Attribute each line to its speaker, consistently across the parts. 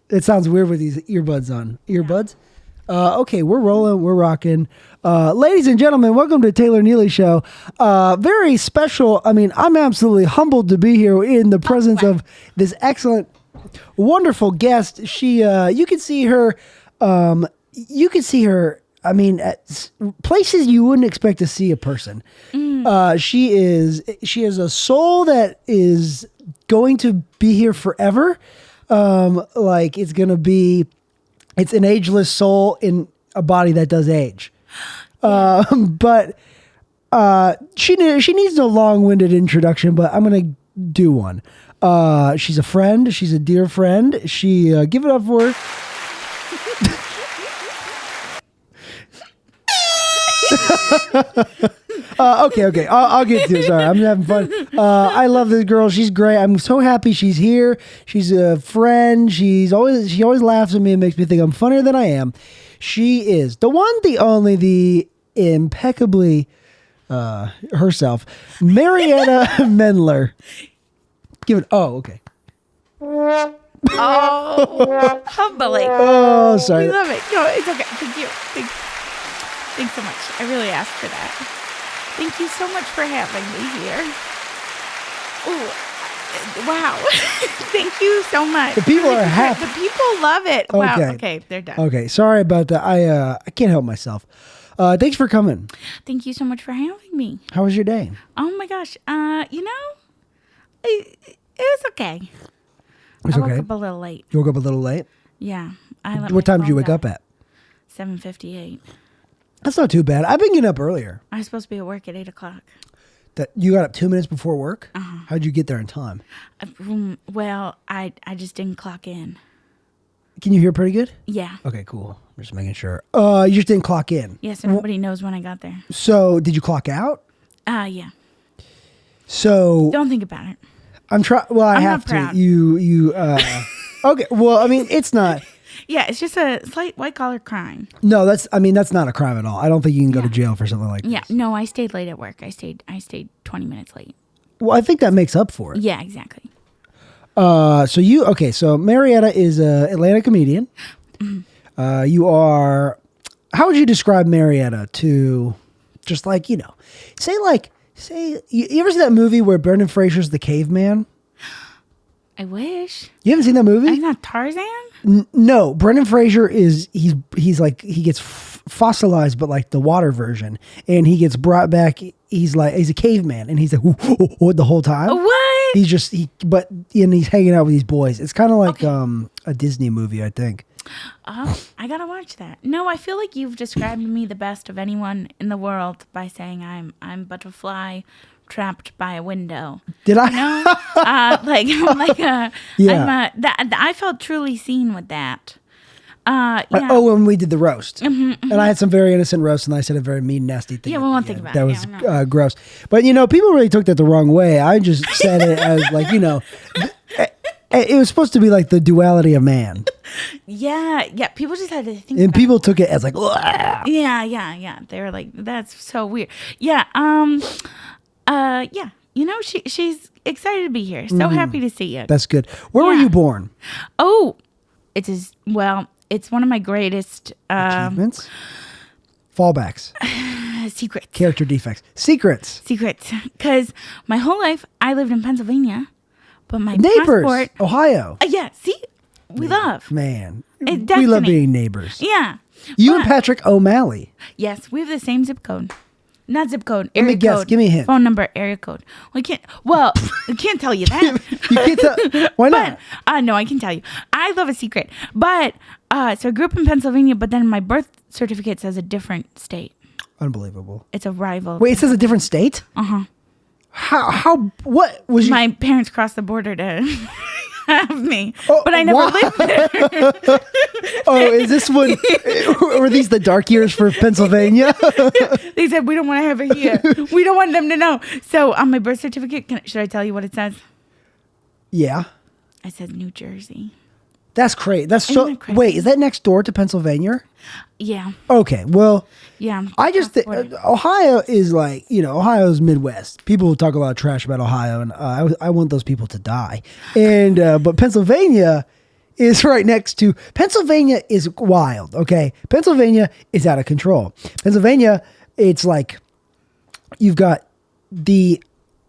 Speaker 1: It sounds weird with these earbuds on. Earbuds? Okay, we're rolling. We're rocking. Ladies and gentlemen, welcome to Taylor Neely Show. Very special. I mean, I'm absolutely humbled to be here in the presence of this excellent, wonderful guest. She, you can see her, I mean, at places you wouldn't expect to see a person. She has a soul that is going to be here forever. Like it's an ageless soul in a body that does age. But she needs no long-winded introduction, but I'm going to do one. She's a friend. She's a dear friend. Give it up for her. Okay. I'll get to it. Sorry, I'm having fun. I love this girl. She's great. I'm so happy she's here. She's a friend. She always laughs at me and makes me think I'm funnier than I am. She is the one, the only, the impeccably herself, Marietta Mendler. Give it. Oh, okay.
Speaker 2: Oh, humbling.
Speaker 1: Oh, sorry.
Speaker 2: We love it. No, it's okay. Thank you. Thanks so much. I really asked for that. Thank you so much for having me here. Oh, wow. Thank you so much.
Speaker 1: The people are happy.
Speaker 2: The people love it.
Speaker 1: Okay.
Speaker 2: Wow. Okay, they're done.
Speaker 1: Okay, sorry about that. I can't help myself. Thanks for coming.
Speaker 2: Thank you so much for having me.
Speaker 1: How was your day?
Speaker 2: Oh my gosh. It was okay.
Speaker 1: It's
Speaker 2: I woke
Speaker 1: okay.
Speaker 2: up a little late.
Speaker 1: You woke up a little late?
Speaker 2: Yeah.
Speaker 1: What time did you wake up at?
Speaker 2: 7:58.
Speaker 1: That's not too bad. I've been getting up earlier.
Speaker 2: I was supposed to be at work at 8 o'clock.
Speaker 1: That you got up 2 minutes before work?
Speaker 2: Uh-huh.
Speaker 1: How'd you get there in time?
Speaker 2: Well, I just didn't clock in.
Speaker 1: Can you hear pretty good?
Speaker 2: Yeah.
Speaker 1: Okay, cool. I'm just making sure. You just didn't clock in.
Speaker 2: Yeah, so nobody knows when I got there.
Speaker 1: So did you clock out?
Speaker 2: Yeah.
Speaker 1: So
Speaker 2: Don't think about it.
Speaker 1: I'm trying. Well, I
Speaker 2: I'm
Speaker 1: have
Speaker 2: not proud.
Speaker 1: to. You. Okay. Well, I mean, it's not.
Speaker 2: Yeah, it's just a slight white collar crime.
Speaker 1: No, that's not a crime at all. I don't think you can go to jail for something like
Speaker 2: Yeah,
Speaker 1: this.
Speaker 2: no, I stayed late at work. I stayed 20 minutes late.
Speaker 1: Well, I think that makes up for it.
Speaker 2: Yeah, exactly.
Speaker 1: So Marietta is an Atlanta comedian. You are. How would you describe Marietta to, just like you ever see that movie where Brendan Fraser's the caveman?
Speaker 2: I wish.
Speaker 1: You haven't seen that movie?
Speaker 2: I'm not Tarzan?
Speaker 1: No, Brendan Fraser he's like he gets fossilized, but like the water version, and he gets brought back. He's a caveman, and he's like the whole time.
Speaker 2: What?
Speaker 1: He's hanging out with these boys. It's kind of like a Disney movie, I think.
Speaker 2: Oh, I gotta watch that. No, I feel like you've described me the best of anyone in the world by saying I'm but a fly trapped by a window.
Speaker 1: Did I?
Speaker 2: Yeah. I felt truly seen with that. Yeah.
Speaker 1: When we did the roast,
Speaker 2: Mm-hmm.
Speaker 1: and I had some very innocent roast, and I said a very mean, nasty thing.
Speaker 2: Yeah, we won't think about it.
Speaker 1: That was
Speaker 2: Yeah,
Speaker 1: gross. But people really took that the wrong way. I just said it as like it was supposed to be like the duality of man.
Speaker 2: Yeah. People just had to think.
Speaker 1: And people took it as like, "Ugh."
Speaker 2: Yeah. They were like, that's so weird. Yeah. Yeah. She's excited to be here. So happy to see you.
Speaker 1: That's good. Where were you born?
Speaker 2: Oh, it's one of my greatest
Speaker 1: Achievements? Fallbacks.
Speaker 2: secrets.
Speaker 1: Character defects. Secrets.
Speaker 2: Because my whole life I lived in Pennsylvania, but my
Speaker 1: Neighbors.
Speaker 2: passport.
Speaker 1: Ohio.
Speaker 2: Yeah. See, we love.
Speaker 1: Man.
Speaker 2: It's
Speaker 1: We love
Speaker 2: destiny.
Speaker 1: being neighbors.
Speaker 2: Yeah.
Speaker 1: You and Patrick O'Malley.
Speaker 2: Yes, we have the same zip code. Not zip code.
Speaker 1: Let me
Speaker 2: Area
Speaker 1: guess.
Speaker 2: code.
Speaker 1: Give me a hint.
Speaker 2: Phone number. Area code. I can't tell you that.
Speaker 1: You can't tell. Why not?
Speaker 2: No, I can tell you. I love a secret. But so I grew up in Pennsylvania, but then my birth certificate says a different state.
Speaker 1: Unbelievable.
Speaker 2: It's a rival.
Speaker 1: Wait, it says a different state?
Speaker 2: Uh-huh.
Speaker 1: What was
Speaker 2: my parents crossed the border to have me,
Speaker 1: Oh,
Speaker 2: but I never
Speaker 1: what?
Speaker 2: lived there.
Speaker 1: Oh, is this one? Were these the dark years for Pennsylvania?
Speaker 2: They said, we don't want to have it here. We don't want them to know. So on my birth certificate, should I tell you what it says?
Speaker 1: Yeah.
Speaker 2: It says New Jersey.
Speaker 1: That's crazy. That's
Speaker 2: Isn't
Speaker 1: so.
Speaker 2: that crazy?
Speaker 1: Wait, is that next door to Pennsylvania?
Speaker 2: Yeah.
Speaker 1: Okay. Well,
Speaker 2: Yeah.
Speaker 1: I just Ohio is like Ohio's Midwest. People talk a lot of trash about Ohio, and I want those people to die. And but Pennsylvania is right next to Pennsylvania. Is wild. Okay, Pennsylvania is out of control. Pennsylvania, it's like you've got the.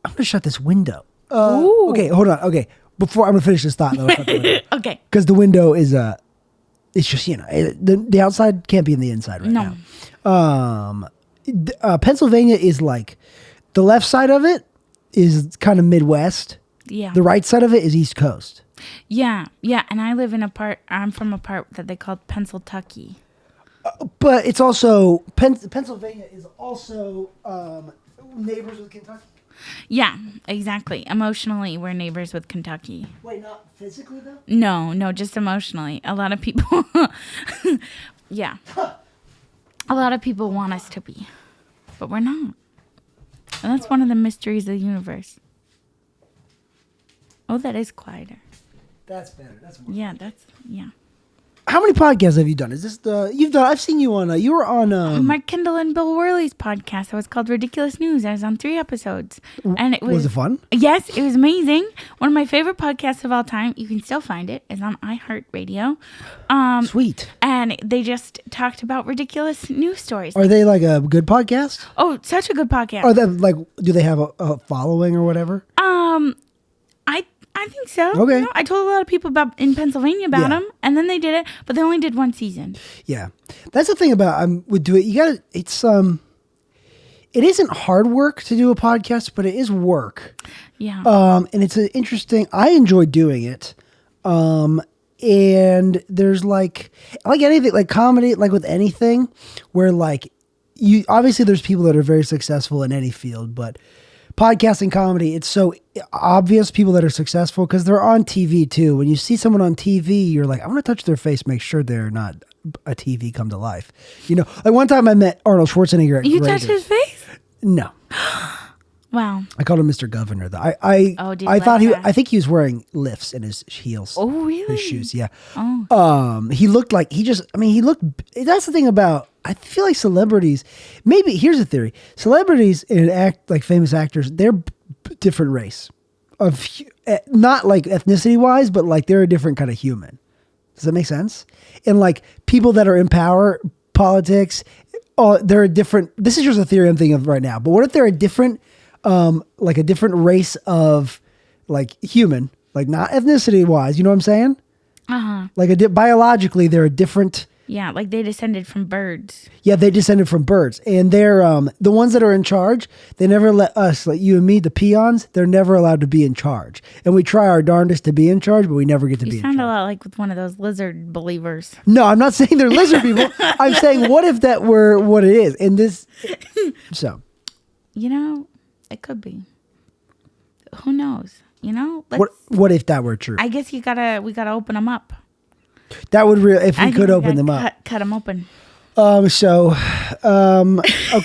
Speaker 1: I'm gonna shut this window. Okay, hold on. Okay, before I'm gonna finish this thought.
Speaker 2: Okay.
Speaker 1: Because the window is it's just the outside can't be in the inside right now. Pennsylvania is like the left side of it is kind of Midwest.
Speaker 2: Yeah.
Speaker 1: The right side of it is East Coast.
Speaker 2: Yeah. And I'm from a part that they call Pennsyltucky.
Speaker 1: But it's also Pennsylvania is also neighbors with Kentucky.
Speaker 2: Yeah, exactly. Emotionally, we're neighbors with Kentucky.
Speaker 1: Wait, not physically though?
Speaker 2: No, just emotionally. A lot of people, yeah. A lot of people want us to be, but we're not. And that's one of the mysteries of the universe. Oh, that is quieter.
Speaker 1: That's better. That's more.
Speaker 2: Yeah.
Speaker 1: How many podcasts have you done? Is this you've done? I've seen you on. You were on.
Speaker 2: Mark Kendall and Bill Worley's podcast. It was called Ridiculous News. I was on 3 episodes, and it was
Speaker 1: it fun?
Speaker 2: Yes, it was amazing. One of my favorite podcasts of all time. You can still find it. It's on iHeartRadio.
Speaker 1: Sweet.
Speaker 2: And they just talked about ridiculous news stories.
Speaker 1: Are they like a good podcast?
Speaker 2: Oh, such a good podcast.
Speaker 1: Are they like? Do they have a following or whatever?
Speaker 2: I think so.
Speaker 1: Okay.
Speaker 2: You know, I told a lot of people in Pennsylvania about
Speaker 1: Yeah.
Speaker 2: them, and then they did it, but they only did 1 season.
Speaker 1: Yeah, that's the thing about would do it. You gotta. It's it isn't hard work to do a podcast, but it is work.
Speaker 2: Yeah.
Speaker 1: And it's an interesting. I enjoy doing it. And there's like anything, like comedy, like with anything, where like you obviously there's people that are very successful in any field, but podcasting comedy, it's so obvious people that are successful because they're on TV too. When you see someone on TV, you're like, I want to touch their face, make sure they're not a TV come to life. You know, like one time I met Arnold Schwarzenegger at
Speaker 2: You
Speaker 1: Grader's.
Speaker 2: touched his face?
Speaker 1: No.
Speaker 2: Wow.
Speaker 1: I called him Mr. Governor though.
Speaker 2: Did you
Speaker 1: I thought
Speaker 2: like that?
Speaker 1: I think he was wearing lifts in his heels.
Speaker 2: Oh, really?
Speaker 1: His shoes, yeah.
Speaker 2: Oh.
Speaker 1: He looked like he looked. That's the thing about. I feel like celebrities. Maybe here's a theory: celebrities and like famous actors, they're different race not like ethnicity wise, but like they're a different kind of human. Does that make sense? And like people that are in power, politics, they're a different. This is just a theory I'm thinking of right now. But what if they're a different, like a different race of like human, like not ethnicity wise? You know what I'm saying? Like biologically, they're a different.
Speaker 2: Yeah, like they descended from birds.
Speaker 1: Yeah, they descended from birds, and they're the ones that are in charge. They never let us, like you and me, the peons. They're never allowed to be in charge, and we try our darndest to be in charge, but we never get to be in charge.
Speaker 2: You sound a lot like with one of those lizard believers.
Speaker 1: No, I'm not saying they're lizard people. I'm saying what if that were what it is, and this. So,
Speaker 2: you know, it could be. Who knows? You know,
Speaker 1: what if that were true?
Speaker 2: I guess we gotta open them up.
Speaker 1: That would if we could open them up.
Speaker 2: Cut them open.
Speaker 1: Okay,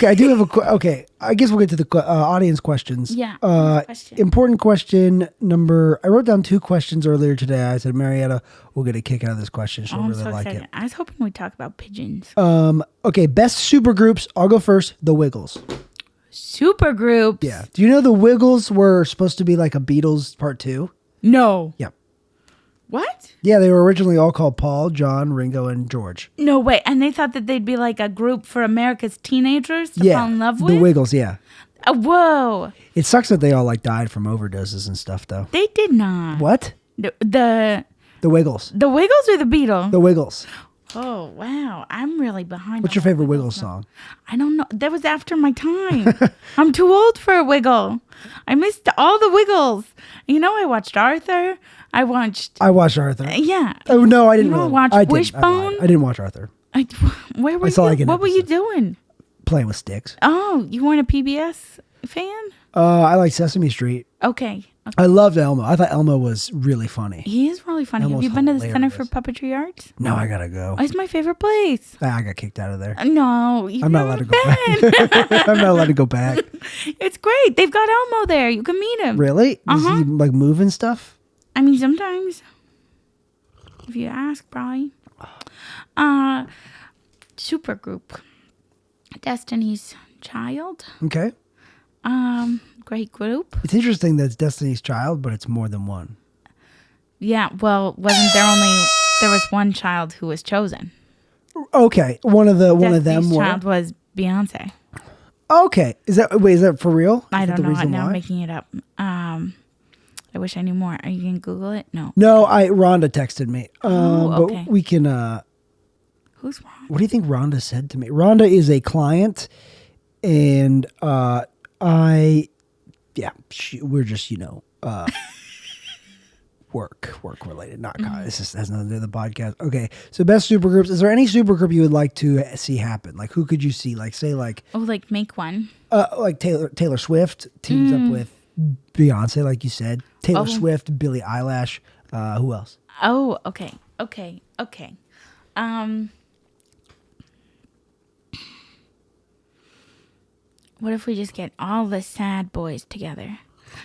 Speaker 1: I do have okay. I guess we'll get to the audience questions.
Speaker 2: Yeah.
Speaker 1: Important question number. I wrote down 2 questions earlier today. I said Marietta will get a kick out of this question. She'll really like it.
Speaker 2: I was hoping we'd talk about pigeons.
Speaker 1: Okay, best super groups. I'll go first. The Wiggles.
Speaker 2: Super groups.
Speaker 1: Yeah. Do you know the Wiggles were supposed to be like a Beatles part 2?
Speaker 2: No.
Speaker 1: Yeah.
Speaker 2: What?
Speaker 1: Yeah, they were originally all called Paul, John, Ringo, and George.
Speaker 2: No way. And they thought that they'd be like a group for America's teenagers to fall in love with?
Speaker 1: The Wiggles, yeah.
Speaker 2: Whoa.
Speaker 1: It sucks that they all like died from overdoses and stuff, though.
Speaker 2: They did not.
Speaker 1: What?
Speaker 2: The
Speaker 1: Wiggles.
Speaker 2: The Wiggles or the Beatles?
Speaker 1: The Wiggles.
Speaker 2: Oh, wow. I'm really behind.
Speaker 1: What's your favorite Wiggles song?
Speaker 2: I don't know. That was after my time. I'm too old for a Wiggle. I missed all the Wiggles. You know, I watched Arthur. I watched
Speaker 1: Arthur.
Speaker 2: Yeah.
Speaker 1: Oh, no, I didn't really.
Speaker 2: Watch Wishbone?
Speaker 1: I didn't watch Arthur.
Speaker 2: Where were you? What were you doing?
Speaker 1: Playing with sticks.
Speaker 2: Oh, you weren't a PBS fan?
Speaker 1: I like Sesame Street.
Speaker 2: Okay.
Speaker 1: I loved Elmo. I thought Elmo was really funny.
Speaker 2: He is really funny.
Speaker 1: Elmo's
Speaker 2: Have you been to the Center
Speaker 1: hilarious.
Speaker 2: for Puppetry Arts?
Speaker 1: No, I gotta go.
Speaker 2: It's my favorite place.
Speaker 1: I got kicked out of there.
Speaker 2: No,
Speaker 1: I'm not allowed to go back. I'm not allowed to go back.
Speaker 2: It's great. They've got Elmo there. You can meet him.
Speaker 1: Really? Does he like move and stuff?
Speaker 2: I mean, sometimes. If you ask, probably. Supergroup. Destiny's Child.
Speaker 1: Okay.
Speaker 2: Great group.
Speaker 1: It's interesting that it's Destiny's Child, but it's more than one.
Speaker 2: Yeah. Well, wasn't there only there was one child who was chosen?
Speaker 1: Okay, one of them
Speaker 2: Destiny's
Speaker 1: were.
Speaker 2: child was Beyonce.
Speaker 1: Okay, is that for real?
Speaker 2: I
Speaker 1: Is that
Speaker 2: don't
Speaker 1: the
Speaker 2: know.
Speaker 1: reason
Speaker 2: Now
Speaker 1: why?
Speaker 2: I'm making it up. I wish I knew more. Are you gonna Google it? No.
Speaker 1: No, Rhonda texted me.
Speaker 2: okay.
Speaker 1: But we can.
Speaker 2: Who's wrong?
Speaker 1: What do you think Rhonda said to me? Rhonda is a client, and we're just work related, not this just has nothing to do with the podcast. Okay, so best supergroups. Is there any supergroup you would like to see happen? Like, who could you see? Like, say, like
Speaker 2: Make one.
Speaker 1: like Taylor Swift teams up with Beyonce, like you said. Taylor Swift, Billie Eilish. Who else?
Speaker 2: Oh, okay. What if we just get all the sad boys together?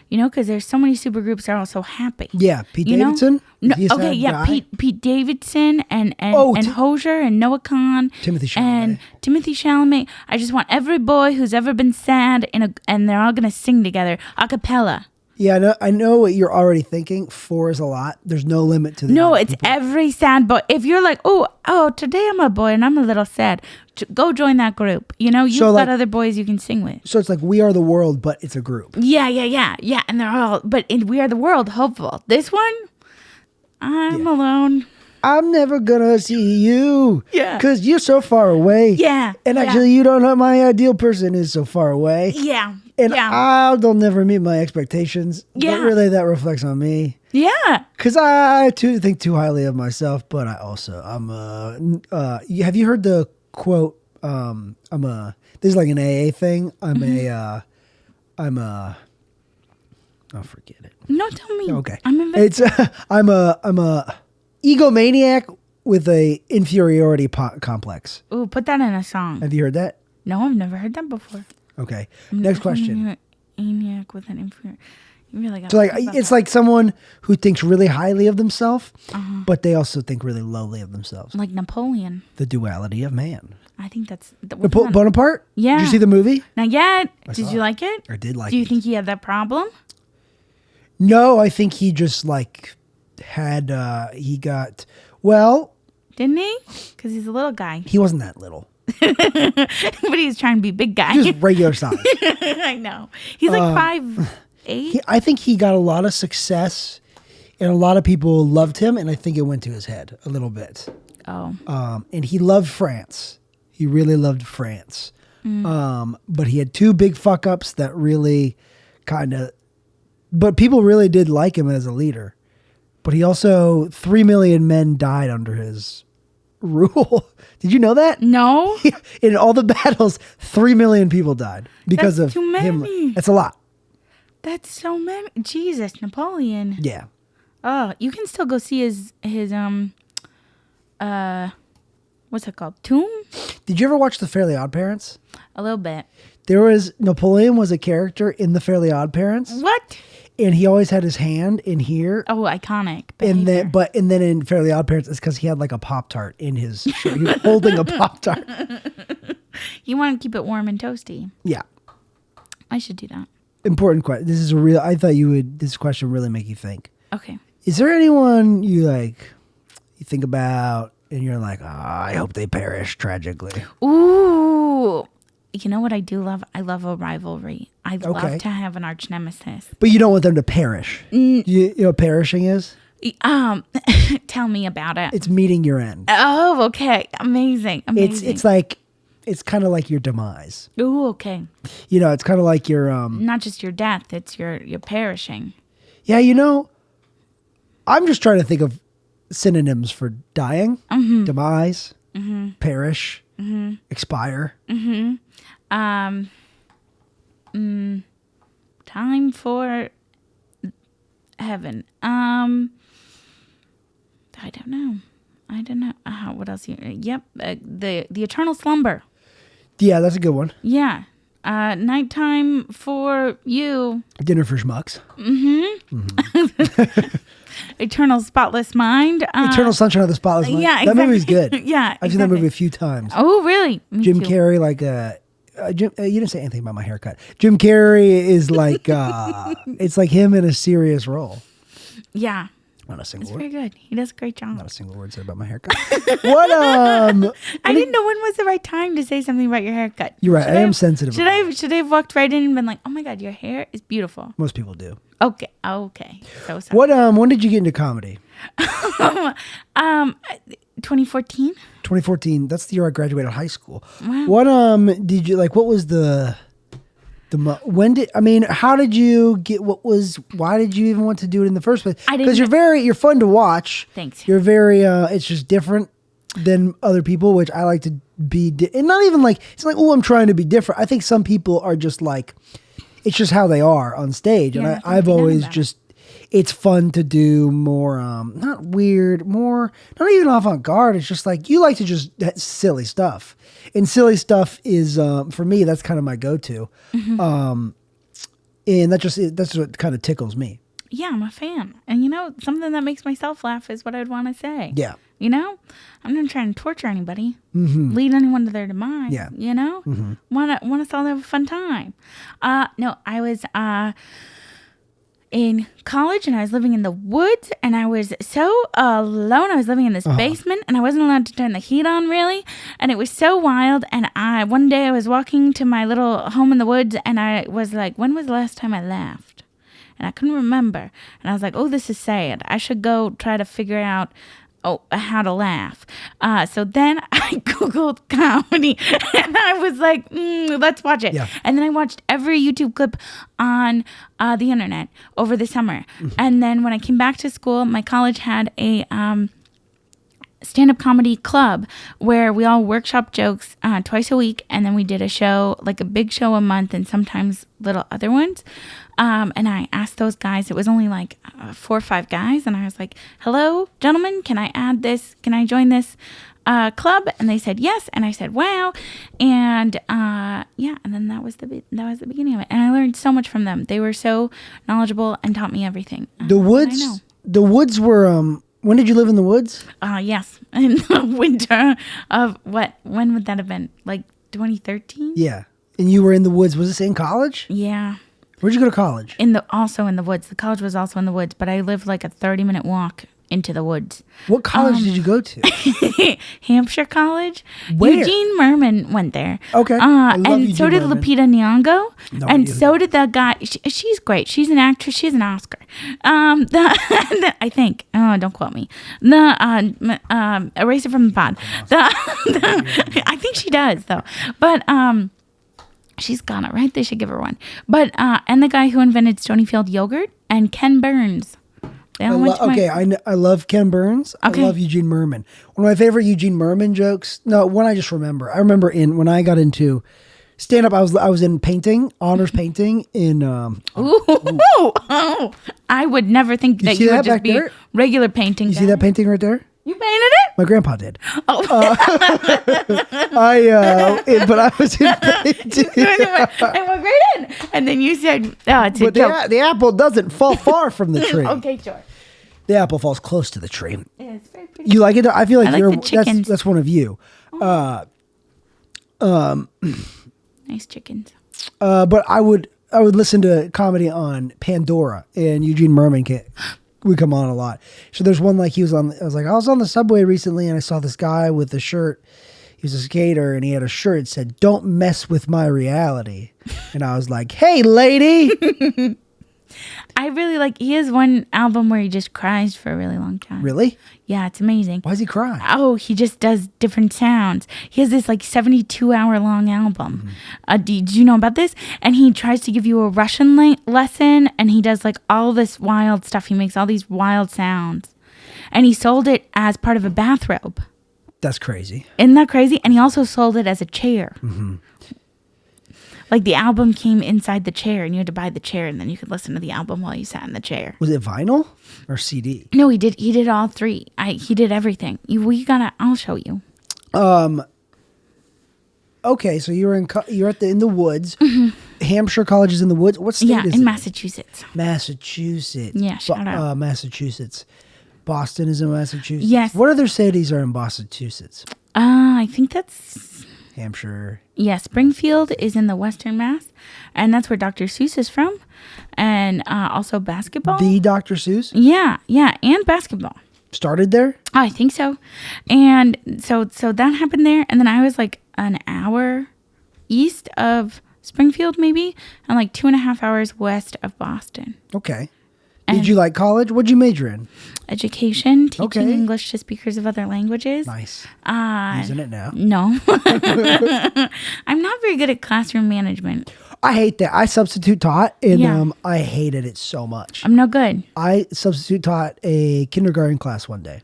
Speaker 2: Because there's so many supergroups that are also happy.
Speaker 1: Yeah, Pete Davidson.
Speaker 2: No,
Speaker 1: Is he a
Speaker 2: okay,
Speaker 1: sad
Speaker 2: yeah,
Speaker 1: guy?
Speaker 2: Pete Davidson and Hozier and Noah Khan,
Speaker 1: Timothy Chalamet.
Speaker 2: and Timothy Chalamet. I just want every boy who's ever been sad and they're all gonna sing together a cappella.
Speaker 1: Yeah, I know what you're already thinking. 4 is a lot. There's no limit to the
Speaker 2: No,
Speaker 1: amount of
Speaker 2: it's
Speaker 1: people.
Speaker 2: every sad boy. If you're like, oh, today I'm a boy and I'm a little sad, go join that group. You've got other boys you can sing with.
Speaker 1: So it's like We Are the World, but it's a group.
Speaker 2: Yeah. And they're all, but in We Are the World, hopeful. This one, I'm alone.
Speaker 1: I'm never gonna see you.
Speaker 2: Yeah.
Speaker 1: Because you're so far away.
Speaker 2: Yeah.
Speaker 1: And actually, you don't know my ideal person is so far away.
Speaker 2: Yeah.
Speaker 1: And
Speaker 2: yeah.
Speaker 1: they'll never meet my expectations.
Speaker 2: Yeah.
Speaker 1: But really, that reflects on me.
Speaker 2: Yeah.
Speaker 1: Because I too think too highly of myself, but I'm have you heard the quote? This is like an AA thing. I'll forget it.
Speaker 2: No, tell me.
Speaker 1: Okay.
Speaker 2: I'm invested.
Speaker 1: It's I'm a egomaniac with a inferiority complex.
Speaker 2: Ooh, put that in a song.
Speaker 1: Have you heard that?
Speaker 2: No, I've never heard that before.
Speaker 1: Okay. Next question.
Speaker 2: Maniac with an inferior. You really got
Speaker 1: So like it's like someone who thinks really highly of themselves, but they also think really lowly of themselves.
Speaker 2: like Napoleon.
Speaker 1: The duality of man.
Speaker 2: I think that's
Speaker 1: Bonaparte?
Speaker 2: Yeah.
Speaker 1: Did you see the movie?
Speaker 2: Not yet. Did
Speaker 1: saw
Speaker 2: you
Speaker 1: it.
Speaker 2: like it?
Speaker 1: I did like
Speaker 2: Do you
Speaker 1: it.
Speaker 2: think he had that problem?
Speaker 1: No, I think he just like had he got
Speaker 2: Didn't he? Because he's a little guy.
Speaker 1: he wasn't that little.
Speaker 2: But he's trying to be big guy.
Speaker 1: He was regular size.
Speaker 2: I know. He's like 5'8".
Speaker 1: I think he got a lot of success and a lot of people loved him, and I think it went to his head a little bit.
Speaker 2: Oh.
Speaker 1: And he loved France. He really loved France. But he had 2 big fuck ups that really but people really did like him as a leader. But he also 3 million men died under his rule. Did you know that?
Speaker 2: No.
Speaker 1: In all the battles, 3 million people died because
Speaker 2: That's
Speaker 1: of
Speaker 2: too
Speaker 1: him.
Speaker 2: many.
Speaker 1: That's a lot.
Speaker 2: That's so many. Jesus, Napoleon.
Speaker 1: Yeah.
Speaker 2: Oh, you can still go see his what's it called? Tomb?
Speaker 1: Did you ever watch The Fairly Odd Parents?
Speaker 2: A little bit.
Speaker 1: Napoleon was a character in The Fairly Odd Parents,
Speaker 2: What?
Speaker 1: and he always had his hand in here.
Speaker 2: Oh, iconic.
Speaker 1: And
Speaker 2: behavior.
Speaker 1: then in Fairly Odd Parents, it's because he had like a Pop-Tart in his shirt. He was holding a Pop-Tart.
Speaker 2: You want to keep it warm and toasty.
Speaker 1: Yeah.
Speaker 2: I should do that.
Speaker 1: Important question. I thought this question really make you think.
Speaker 2: Okay.
Speaker 1: Is there anyone you think about and you're like, I hope they perish tragically?
Speaker 2: Ooh. You know what I do love? I love a rivalry. I love to have an arch nemesis.
Speaker 1: But you don't want them to perish. You know what perishing is?
Speaker 2: Tell me about it.
Speaker 1: It's meeting your end.
Speaker 2: Oh, okay. Amazing.
Speaker 1: It's kind of like your demise.
Speaker 2: Ooh, okay.
Speaker 1: It's kind of like your
Speaker 2: Not just your death, it's your perishing.
Speaker 1: Yeah, I'm just trying to think of synonyms for dying, demise, perish, expire.
Speaker 2: Time for heaven. I don't know. What else? Yep. The eternal slumber.
Speaker 1: Yeah, that's a good one.
Speaker 2: Yeah. Nighttime for you.
Speaker 1: Dinner for schmucks.
Speaker 2: Eternal spotless mind.
Speaker 1: Eternal Sunshine of the Spotless Mind.
Speaker 2: Yeah,
Speaker 1: That movie's good.
Speaker 2: Yeah,
Speaker 1: I've seen that movie a few times.
Speaker 2: Oh, really? Me
Speaker 1: Jim
Speaker 2: too.
Speaker 1: Carrey, you didn't say anything about my haircut. Jim Carrey is like, it's like him in a serious role.
Speaker 2: Yeah.
Speaker 1: Not a single
Speaker 2: It's
Speaker 1: word.
Speaker 2: very good. He does a great job.
Speaker 1: Not a single word said about my haircut. What?
Speaker 2: I didn't know when was the right time to say something about your haircut.
Speaker 1: You're right. I am sensitive.
Speaker 2: Should I have walked right in and been like, "Oh my God, your hair is beautiful."
Speaker 1: Most people do.
Speaker 2: Okay. So sorry.
Speaker 1: What? When did you get into comedy?
Speaker 2: 2014.
Speaker 1: 2014. That's the year I graduated high school.
Speaker 2: Wow.
Speaker 1: What? Did you like? What was how did you get, why did you even want to do it in the first place? Because you're fun to watch.
Speaker 2: Thanks.
Speaker 1: You're very, it's just different than other people, which I like to be, and not even like, it's like, oh, I'm trying to be different. I think some people are just like, it's just how they are on stage.
Speaker 2: Yeah,
Speaker 1: And I've always just, it's fun to do more, not weird, more, not even avant-garde. It's just like, you like to just, silly stuff. And silly stuff is, for me, that's kind of my go-to. And that's what kind of tickles me.
Speaker 2: Yeah, I'm a fan. And something that makes myself laugh is what I'd want to say.
Speaker 1: Yeah.
Speaker 2: I'm not trying to torture anybody, lead anyone to their demise.
Speaker 1: Yeah.
Speaker 2: Want us all to have a fun time. No, I was in college and I was living in the woods and I was so alone. I was living in this basement and I wasn't allowed to turn the heat on really. And it was so wild. And one day I was walking to my little home in the woods and I was like, when was the last time I laughed? And I couldn't remember. And I was like, oh, this is sad. I should go try to figure out how to laugh. So then I Googled comedy and I was like, let's watch it. Yeah. And then I watched every YouTube clip on the internet over the summer. And then when I came back to school, my college had a stand-up comedy club where we all workshop jokes twice a week. And then we did a show, like a big show a month and sometimes little other ones. And I asked those guys, it was only like 4 or 5 guys. And I was like, hello, gentlemen, can I add this? Can I join this club? And they said, yes. And I said, wow. And and then that was the beginning of it. And I learned so much from them. They were so knowledgeable and taught me everything.
Speaker 1: The woods were, when did you live in the woods?
Speaker 2: Yes. In the winter of when would that have been? Like 2013?
Speaker 1: Yeah. And you were in the woods. Was this in college?
Speaker 2: Yeah.
Speaker 1: Where'd you go to college?
Speaker 2: Also in the woods. The college was also in the woods, but I lived like a 30-minute walk into the woods.
Speaker 1: What college did you go to?
Speaker 2: Hampshire College.
Speaker 1: Where?
Speaker 2: Eugene Merman went there.
Speaker 1: Okay.
Speaker 2: And so did
Speaker 1: Merman.
Speaker 2: Lupita Nyong'o.
Speaker 1: No
Speaker 2: and
Speaker 1: idea.
Speaker 2: so did that guy. She's great. She's an actress. She has an Oscar. I think. Oh, don't quote me. Erase it from the pod. I think she does though. But she's got it, right? They should give her one. But and the guy who invented Stonyfield yogurt and Ken Burns. They all went to
Speaker 1: I love Ken Burns.
Speaker 2: Okay.
Speaker 1: I love Eugene Merman. One of my favorite Eugene Merman jokes. No, one I just remember. I remember when I got into stand up, I was in painting, honors painting in.
Speaker 2: I would never think that you would just be
Speaker 1: there?
Speaker 2: regular painting.
Speaker 1: You see that painting right there?
Speaker 2: You painted it?
Speaker 1: My grandpa did.
Speaker 2: Oh.
Speaker 1: But I was in painting.
Speaker 2: I went right in. And then you said, oh, it's a joke.
Speaker 1: The apple doesn't fall far from the tree.
Speaker 2: Okay, sure.
Speaker 1: The apple falls close to the tree.
Speaker 2: Yeah, it's very pretty.
Speaker 1: You like it? I feel like
Speaker 2: I like the chickens.
Speaker 1: That's one of you.
Speaker 2: Nice chickens.
Speaker 1: But I would listen to comedy on Pandora, and Eugene Merman would come on a lot. So there's one like I was on the subway recently, and I saw this guy with a shirt. He was a skater, and he had a shirt that said, "Don't mess with my reality." And I was like, "Hey, lady."
Speaker 2: I really he has one album where he just cries for a really long time.
Speaker 1: Really?
Speaker 2: Yeah, it's amazing.
Speaker 1: Why does he cry?
Speaker 2: Oh, he just does different sounds. He has this 72-hour long album. Did you know about this? And he tries to give you a Russian lesson, and he does all this wild stuff. He makes all these wild sounds. And he sold it as part of a bathrobe.
Speaker 1: That's crazy.
Speaker 2: Isn't that crazy? And he also sold it as a chair. Mm-hmm. The album came inside the chair, and you had to buy the chair, and then you could listen to the album while you sat in the chair.
Speaker 1: Was it vinyl or CD?
Speaker 2: No, he did all three. He did everything. I'll show you.
Speaker 1: Okay, so you're in the woods. Mm-hmm. Hampshire College is in the woods. What state is it?
Speaker 2: In Massachusetts.
Speaker 1: Massachusetts.
Speaker 2: Yeah, shout out.
Speaker 1: Massachusetts. Boston is in Massachusetts.
Speaker 2: Yes.
Speaker 1: What other cities are in Massachusetts?
Speaker 2: I think that's
Speaker 1: Hampshire.
Speaker 2: Yeah, Springfield is in the Western Mass, and that's where Dr. Seuss is from, and also basketball.
Speaker 1: The Dr. Seuss
Speaker 2: Yeah, and basketball.
Speaker 1: started there?
Speaker 2: I think so. And so that happened there, and then I was like an hour east of Springfield maybe, and like 2.5 hours west of Boston.
Speaker 1: Okay.
Speaker 2: And
Speaker 1: Did you like college? What'd you major in?
Speaker 2: Education, teaching
Speaker 1: Okay.
Speaker 2: English to speakers of other languages.
Speaker 1: Nice.
Speaker 2: Uh,
Speaker 1: Using it now.
Speaker 2: no. I'm not very good at classroom management.
Speaker 1: I hate that. I substitute taught, and
Speaker 2: Yeah.
Speaker 1: I hated it so much.
Speaker 2: I'm no good.
Speaker 1: I substitute taught a kindergarten class one day,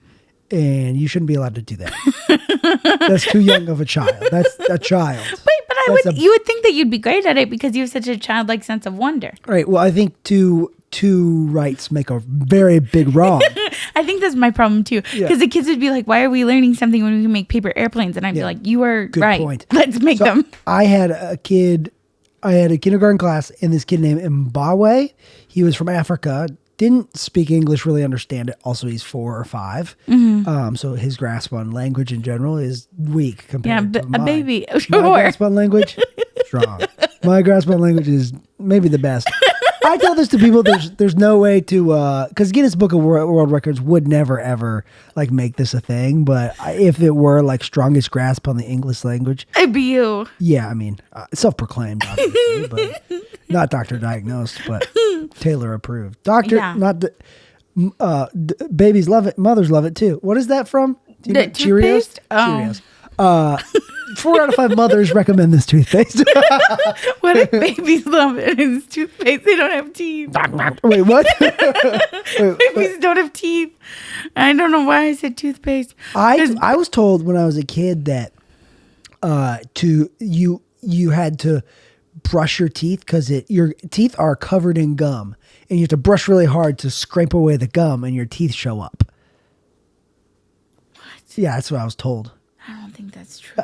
Speaker 1: and you shouldn't be allowed to do that. That's too young of a child. That's a child.
Speaker 2: Wait, but you would think that you'd be great at it because you have such a childlike sense of wonder.
Speaker 1: Right. Well, I think two rights make a very big wrong.
Speaker 2: I think that's my problem too. Because the kids would be like, why are we learning something when we can make paper airplanes? And I'd be like, you are
Speaker 1: Good
Speaker 2: right.
Speaker 1: point.
Speaker 2: Let's make them.
Speaker 1: I had a kindergarten class, and this kid named Mbawe. He was from Africa, didn't speak English, really understand it. Also, he's 4 or 5. So his grasp on language in general is weak compared to
Speaker 2: a
Speaker 1: mine.
Speaker 2: baby.
Speaker 1: My
Speaker 2: Sure.
Speaker 1: grasp on language, strong. My grasp on language is maybe the best. I tell this to people. There's no way to because Guinness Book of World Records would never ever like make this a thing. But if it were like strongest grasp on the English language,
Speaker 2: It'd be you.
Speaker 1: yeah, I mean self-proclaimed, obviously, but not doctor diagnosed, but Taylor approved. Doctor,
Speaker 2: Yeah.
Speaker 1: not the babies love it, mothers love it too. What is that from? Do you
Speaker 2: The
Speaker 1: know? Cheerios.
Speaker 2: toothpaste? Oh.
Speaker 1: Cheerios. 4 out of 5 mothers recommend this toothpaste.
Speaker 2: What if babies love it? It's toothpaste. They don't have teeth.
Speaker 1: Wait, what? Wait,
Speaker 2: Babies don't have teeth. I don't know why I said toothpaste.
Speaker 1: I was told when I was a kid that you had to brush your teeth because your teeth are covered in gum, and you have to brush really hard to scrape away the gum, and your teeth show up. What? Yeah, that's what I was told.
Speaker 2: I don't think that's true.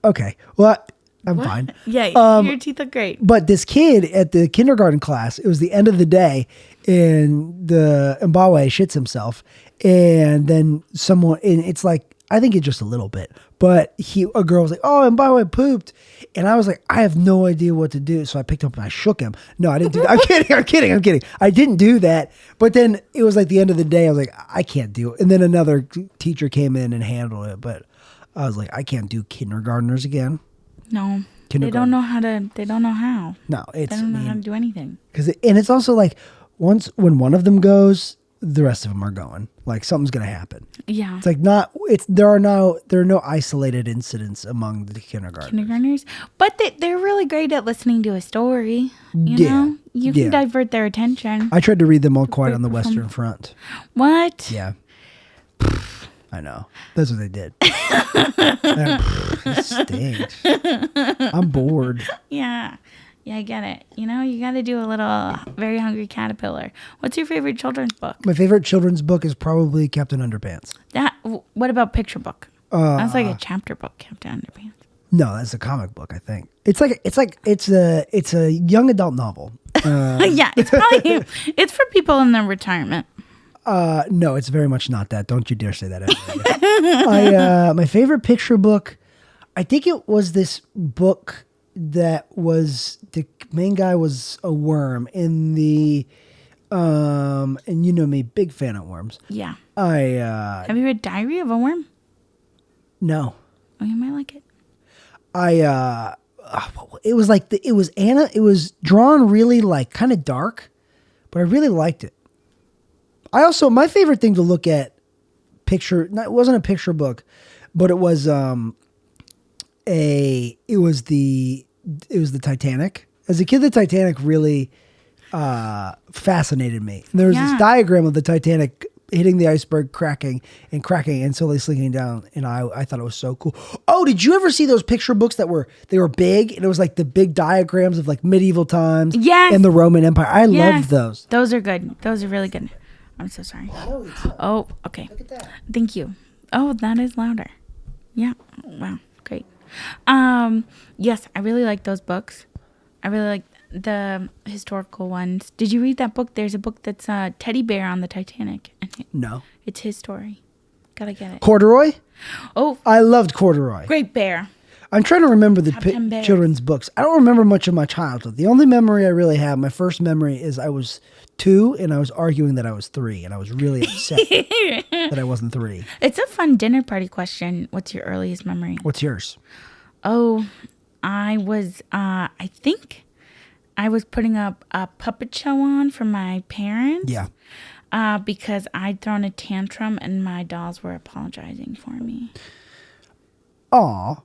Speaker 1: Okay, well, I'm
Speaker 2: What?
Speaker 1: fine.
Speaker 2: Yeah, your teeth look great.
Speaker 1: But this kid at the kindergarten class, it was the end of the day, and the Mbawe shits himself, and then someone, and it's like, I think it's just a little bit, but a girl was like, "Oh, Mbawe pooped," and I was like, I have no idea what to do, so I picked up and I shook him. No, I didn't do that. I'm kidding. I didn't do that, but then it was like the end of the day. I was like, I can't do it, and then another teacher came in and handled it, but I was like, I can't do kindergartners again.
Speaker 2: No. They don't know how.
Speaker 1: No, it's
Speaker 2: They don't know how to do anything.
Speaker 1: and it's also like when one of them goes, the rest of them are going. Like something's gonna happen.
Speaker 2: Yeah.
Speaker 1: It's like there are no isolated incidents among the kindergartners.
Speaker 2: But they're really great at listening to a story. You
Speaker 1: Yeah.
Speaker 2: know? You can
Speaker 1: Yeah.
Speaker 2: divert their attention.
Speaker 1: I tried to read them All Quiet on the Western Front.
Speaker 2: What?
Speaker 1: Yeah. I know. That's what they did. It stinks. I'm bored.
Speaker 2: Yeah. Yeah, I get it. You know, you got to do a little Very Hungry Caterpillar. What's your favorite children's book?
Speaker 1: My favorite children's book is probably Captain Underpants.
Speaker 2: What about picture book? That's like a chapter book, Captain Underpants.
Speaker 1: No, that's a comic book, I think. It's a young adult novel.
Speaker 2: Yeah, it's probably it's for people in their retirement.
Speaker 1: No, it's very much not that. Don't you dare say that ever. My favorite picture book, I think it was this book that was, the main guy was a worm in the, and you know me, big fan of worms.
Speaker 2: Yeah.
Speaker 1: Have
Speaker 2: you read Diary of a Worm?
Speaker 1: No.
Speaker 2: Oh, you might like it.
Speaker 1: It was like, it was drawn really like kind of dark, but I really liked it. My favorite thing to look at it wasn't a picture book, but it was it was the Titanic. As a kid, the Titanic really fascinated me. And there was this diagram of the Titanic hitting the iceberg, cracking and slowly sinking down, and I thought it was so cool. Oh, did you ever see those picture books that were big, and it was like the big diagrams of like medieval times and the Roman Empire? I loved those.
Speaker 2: Those are good. Those are really good. I'm so sorry. Oh, okay.
Speaker 1: Look at that.
Speaker 2: Thank you. Oh, that is louder. Yeah. Wow. Great. Yes, I really like those books. I really like the historical ones. Did you read that book? There's a book that's a teddy bear on the Titanic.
Speaker 1: No.
Speaker 2: It's his story. Gotta get it.
Speaker 1: Corduroy?
Speaker 2: Oh,
Speaker 1: I loved Corduroy.
Speaker 2: Great Bear.
Speaker 1: I'm trying to remember the
Speaker 2: Top 10 bears.
Speaker 1: children's books. I don't remember much of my childhood. The only memory I really have, my first memory, is I was 2 and I was arguing that I was 3, and I was really upset that I wasn't 3.
Speaker 2: It's a fun dinner party question. What's your earliest memory?
Speaker 1: What's yours?
Speaker 2: Oh, I think I was putting up a puppet show on for my parents.
Speaker 1: Yeah.
Speaker 2: Because I'd thrown a tantrum and my dolls were apologizing for me.
Speaker 1: Aw.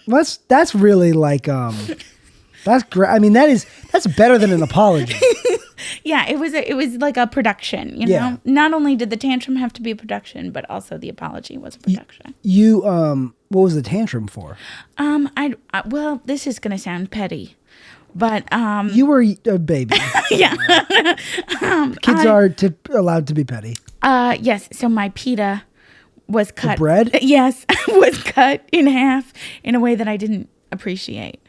Speaker 1: That's really like, that's great. I mean, that's better than an apology.
Speaker 2: Yeah, it was like a production, you know?
Speaker 1: Yeah.
Speaker 2: Not only did the tantrum have to be a production, but also the apology was a production.
Speaker 1: You, what was the tantrum for?
Speaker 2: Well, this is going to sound petty, but,
Speaker 1: You were a baby.
Speaker 2: yeah.
Speaker 1: Kids are allowed to be petty.
Speaker 2: Yes. So my pita was cut.
Speaker 1: bread?
Speaker 2: Yes. Was cut in half in a way that I didn't appreciate.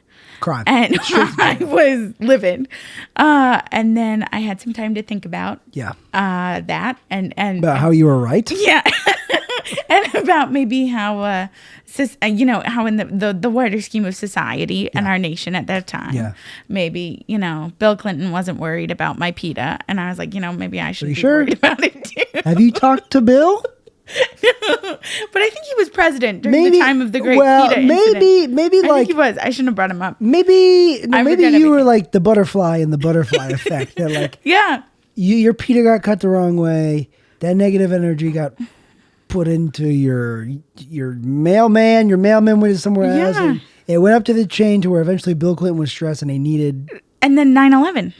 Speaker 1: Crime.
Speaker 2: And I was livid. And then I had some time to think about
Speaker 1: Yeah.
Speaker 2: that and
Speaker 1: About how you were right?
Speaker 2: yeah. And about maybe how how in the wider scheme of society and our nation at that time,
Speaker 1: Yeah.
Speaker 2: maybe, Bill Clinton wasn't worried about my PETA. And I was like, maybe I should be
Speaker 1: sure?
Speaker 2: worried about it too.
Speaker 1: Have you talked to Bill?
Speaker 2: But I think he was president during the time of the great PETA incident.
Speaker 1: Maybe
Speaker 2: I
Speaker 1: like
Speaker 2: think he was. I shouldn't have brought him up.
Speaker 1: maybe
Speaker 2: I
Speaker 1: maybe
Speaker 2: forget
Speaker 1: you were
Speaker 2: everything.
Speaker 1: like the butterfly in the butterfly effect. That like
Speaker 2: Yeah.
Speaker 1: your Peter got cut the wrong way. That negative energy got put into your mailman. Your mailman went somewhere else,
Speaker 2: Yeah.
Speaker 1: and it went up to the chain to where eventually Bill Clinton was stressed and he needed.
Speaker 2: And then 9/11.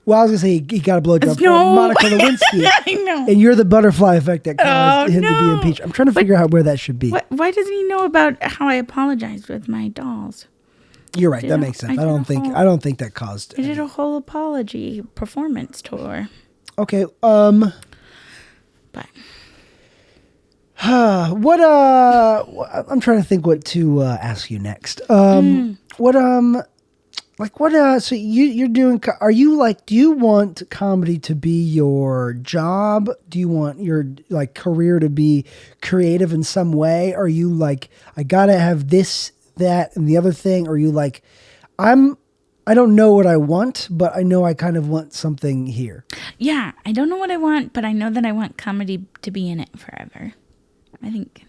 Speaker 1: Well, I was gonna say he got a blowjob from
Speaker 2: No.
Speaker 1: Monica Lewinsky.
Speaker 2: I know.
Speaker 1: And you're the butterfly effect that caused him to be
Speaker 2: no.
Speaker 1: impeached. I'm trying to figure out where that should be.
Speaker 2: Why doesn't he know about how I apologized with my dolls?
Speaker 1: You're right.
Speaker 2: Did
Speaker 1: That
Speaker 2: a-
Speaker 1: makes sense.
Speaker 2: I
Speaker 1: I don't
Speaker 2: did a
Speaker 1: think.
Speaker 2: whole-
Speaker 1: I don't think that caused.
Speaker 2: I did a whole apology performance tour.
Speaker 1: Okay.
Speaker 2: But
Speaker 1: What? I'm trying to think what to ask you next. What? So you're doing? Are you like? Do you want comedy to be your job? Do you want your like career to be creative in some way? Are you like, I gotta have this, that, and the other thing? Or are you like, I don't know what I want, but I know I kind of want something here.
Speaker 2: yeah, I don't know what I want, but I know that I want comedy to be in it forever. I think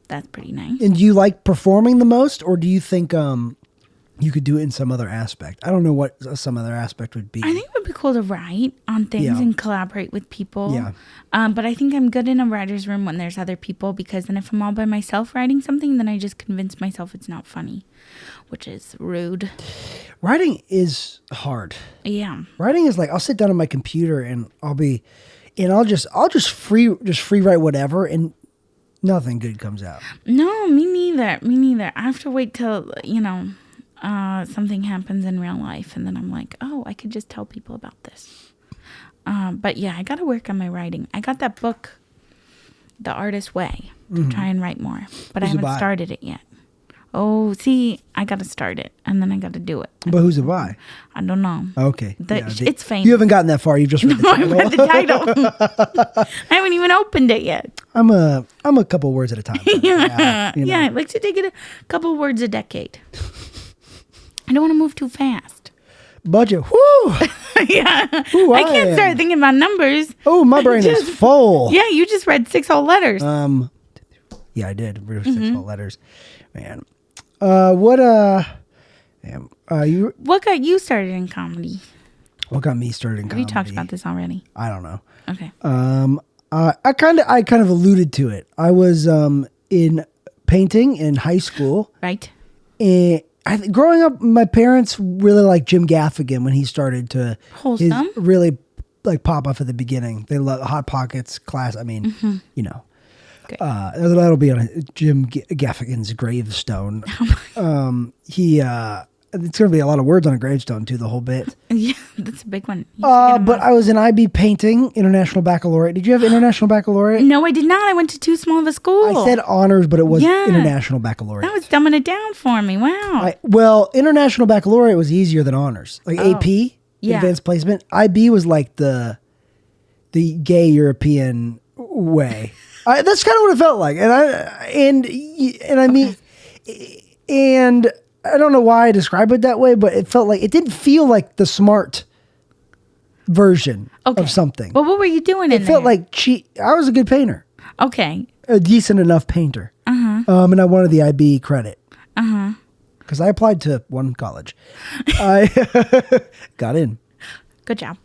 Speaker 2: that's pretty nice.
Speaker 1: And do you like performing the most, or do you think you could do it in some other aspect? I don't know what some other aspect would be.
Speaker 2: I think it would be cool to write on things
Speaker 1: Yeah.
Speaker 2: and collaborate with people.
Speaker 1: Yeah.
Speaker 2: But I think I'm good in a writer's room when there's other people, because then if I'm all by myself writing something, then I just convince myself it's not funny, which is rude.
Speaker 1: Writing is hard.
Speaker 2: Yeah.
Speaker 1: Writing is like, I'll sit down on my computer and I'll just free write whatever, and nothing good comes out.
Speaker 2: No, me neither. I have to wait till, something happens in real life, and then I'm like, oh, I could just tell people about this. But yeah, I got to work on my writing. I got that book, The Artist's Way, to try and write more, but I
Speaker 1: Who's it
Speaker 2: haven't
Speaker 1: by?
Speaker 2: started it yet. Oh, see, I got to start it, and then I got to do it.
Speaker 1: But who's it by?
Speaker 2: I don't know.
Speaker 1: Okay.
Speaker 2: It's famous.
Speaker 1: You haven't gotten that far. You've just read the
Speaker 2: No, I
Speaker 1: title.
Speaker 2: read the title. I haven't even opened it yet.
Speaker 1: I'm a couple words at a time. Yeah, you know.
Speaker 2: Yeah, I like to take it a couple words a decade. I don't want to move too fast.
Speaker 1: Budget. Whoo!
Speaker 2: Yeah.
Speaker 1: Ooh,
Speaker 2: I can't start thinking about numbers.
Speaker 1: Oh, my brain is full.
Speaker 2: Yeah, you just read 6 whole letters.
Speaker 1: Yeah, I did. Read 6 whole letters. Man.
Speaker 2: What got you started in comedy?
Speaker 1: What got me started in
Speaker 2: Have
Speaker 1: comedy?
Speaker 2: you talked about this already?
Speaker 1: I don't know.
Speaker 2: Okay.
Speaker 1: I kind of alluded to it. I was in painting in high school.
Speaker 2: Right.
Speaker 1: And growing up, my parents really liked Jim Gaffigan when he started to
Speaker 2: Wholesome.
Speaker 1: really like pop up at the beginning. They love Hot Pockets, Class. I mean,
Speaker 2: Great.
Speaker 1: that'll be on Jim Gaffigan's gravestone. It's going to be a lot of words on a gravestone too, the whole bit.
Speaker 2: Yeah, that's a big one. You should get 'em
Speaker 1: But
Speaker 2: on.
Speaker 1: I was in IB painting, International Baccalaureate. Did you have International Baccalaureate?
Speaker 2: No, I did not. I went to too small of a school.
Speaker 1: I said honors, but it was
Speaker 2: Yeah.
Speaker 1: International Baccalaureate.
Speaker 2: That was dumbing it down for me. Wow.
Speaker 1: Well, International Baccalaureate was easier than honors. Like AP,
Speaker 2: Yeah.
Speaker 1: Advanced Placement. IB was like the gay European way. That's kind of what it felt like. And I mean, And I don't know why I describe it that way, but it didn't feel like the smart version of something.
Speaker 2: Well, what were you doing in there?
Speaker 1: It felt like I was a good painter.
Speaker 2: Okay.
Speaker 1: A decent enough painter. And I wanted the IB credit. Because I applied to one college. I got in.
Speaker 2: Good job.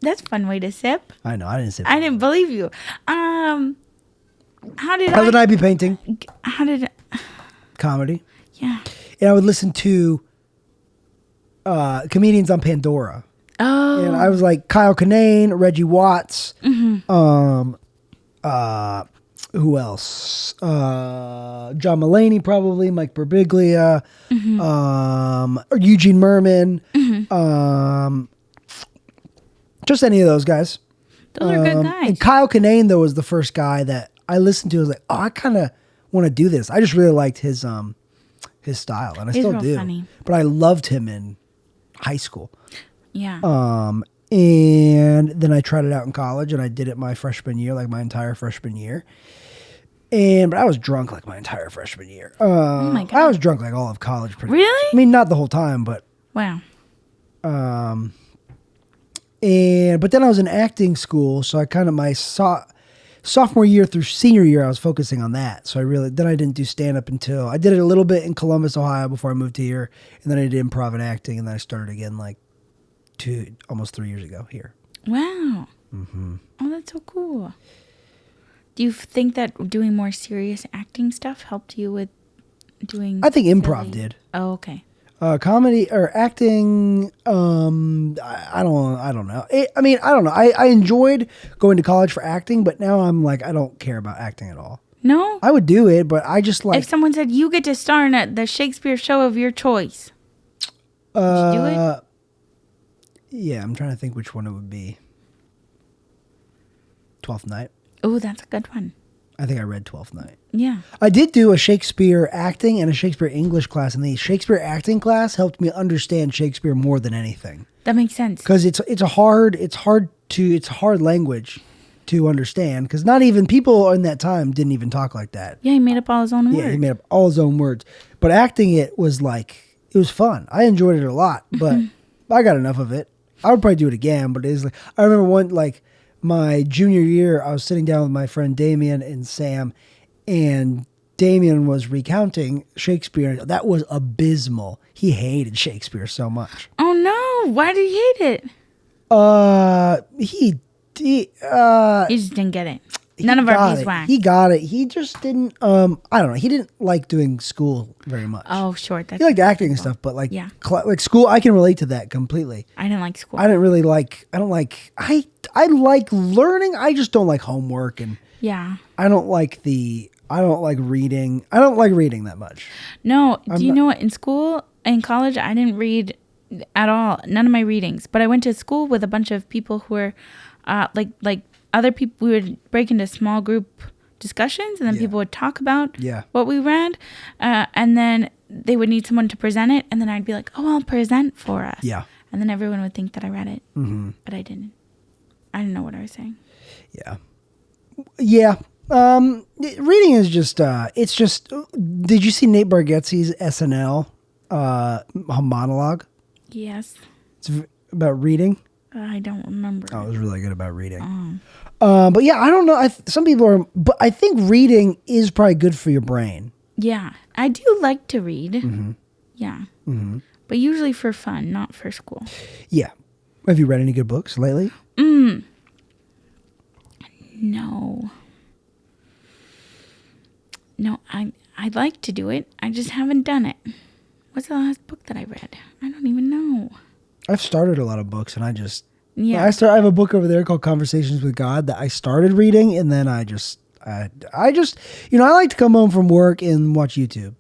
Speaker 2: That's a fun way to sip.
Speaker 1: I know. I didn't sip.
Speaker 2: I didn't believe you. How did
Speaker 1: I was an IB painting.
Speaker 2: How did...
Speaker 1: Comedy.
Speaker 2: Yeah.
Speaker 1: And I would listen to comedians on Pandora.
Speaker 2: Oh.
Speaker 1: And I was like Kyle Kinane, Reggie Watts. Who else? John Mulaney, probably. Mike Birbiglia. Or Eugene Merman. Just any of those guys.
Speaker 2: Those are good guys.
Speaker 1: And Kyle Kinane, though, was the first guy that I listened to. I was like, oh, I kind of want to do this. I just really liked his style, and I
Speaker 2: He's
Speaker 1: still
Speaker 2: real
Speaker 1: do.
Speaker 2: funny.
Speaker 1: But I loved him in high school.
Speaker 2: Yeah.
Speaker 1: And then I tried it out in college, and I did it my freshman year, like my entire freshman year. But I was drunk like my entire freshman year.
Speaker 2: Oh my God.
Speaker 1: I was drunk like all of college. Pretty
Speaker 2: Really?
Speaker 1: much. I mean, not the whole time, but.
Speaker 2: Wow.
Speaker 1: But then I was in acting school, so I kind of sophomore year through senior year, I was focusing on that. So then I didn't do stand up until I did it a little bit in Columbus, Ohio, before I moved here, and then I did improv and acting, and then I started again like almost 3 years ago here.
Speaker 2: Wow. Oh, that's so cool. Do you think that doing more serious acting stuff helped you with doing?
Speaker 1: I think improv
Speaker 2: silly-
Speaker 1: did.
Speaker 2: Oh, okay.
Speaker 1: Comedy or acting, I don't know. I don't know. I enjoyed going to college for acting, but now I'm like, I don't care about acting at all.
Speaker 2: No?
Speaker 1: I would do it, but I just like...
Speaker 2: If someone said, you get to star in the Shakespeare show of your choice, would you do it?
Speaker 1: Yeah, I'm trying to think which one it would be. 12th Night.
Speaker 2: Oh, that's a good one.
Speaker 1: I think I read 12th Night.
Speaker 2: Yeah.
Speaker 1: I did do a Shakespeare acting and a Shakespeare English class, and the Shakespeare acting class helped me understand Shakespeare more than anything.
Speaker 2: That makes sense.
Speaker 1: Because it's a hard language to understand. Because not even people in that time didn't even talk like that.
Speaker 2: Yeah, he made up all his own words.
Speaker 1: Yeah, he made up all his own words. But acting it was fun. I enjoyed it a lot, but I got enough of it. I would probably do it again, but it's like I remember my junior year, I was sitting down with my friend Damien and Sam, and Damien was recounting Shakespeare. That was abysmal. He hated Shakespeare so much.
Speaker 2: Oh no! Why did he hate it?
Speaker 1: He
Speaker 2: just didn't get it. None of our beeswax.
Speaker 1: He got it. He just didn't. I don't know. He didn't like doing school very much.
Speaker 2: Oh, sure.
Speaker 1: He liked acting and stuff, but
Speaker 2: yeah.
Speaker 1: Like school, I can relate to that completely.
Speaker 2: I didn't like school.
Speaker 1: I didn't really like. I don't like. I like learning. I just don't like homework, and
Speaker 2: yeah.
Speaker 1: I don't like reading. I don't like reading that much.
Speaker 2: No. Do you know what? In college, I didn't read at all. None of my readings. But I went to school with a bunch of people who were, like other people. We would break into small group discussions, and then people would talk about what we read, and then they would need someone to present it, and then I'd be like, "Oh, I'll present for us."
Speaker 1: Yeah.
Speaker 2: And then everyone would think that I read it, but I didn't. I didn't know what I was saying.
Speaker 1: Yeah. Yeah. Reading is just, it's just, did you see Nate Bargatze's SNL monologue?
Speaker 2: Yes.
Speaker 1: It's about reading.
Speaker 2: I don't remember.
Speaker 1: Oh, it was really good about reading. But yeah, I don't know. Some people are, but I think reading is probably good for your brain.
Speaker 2: Yeah. I do like to read. Yeah. But usually for fun, not for school. Yeah.
Speaker 1: Have you read any good books lately?
Speaker 2: No. No, I'd like to do it. I just haven't done it. What's the last book that I read? I don't even know.
Speaker 1: I've started a lot of books, and I just...
Speaker 2: Yeah.
Speaker 1: I have a book over there called Conversations with God that I started reading, and then I just, I like to come home from work and watch YouTube.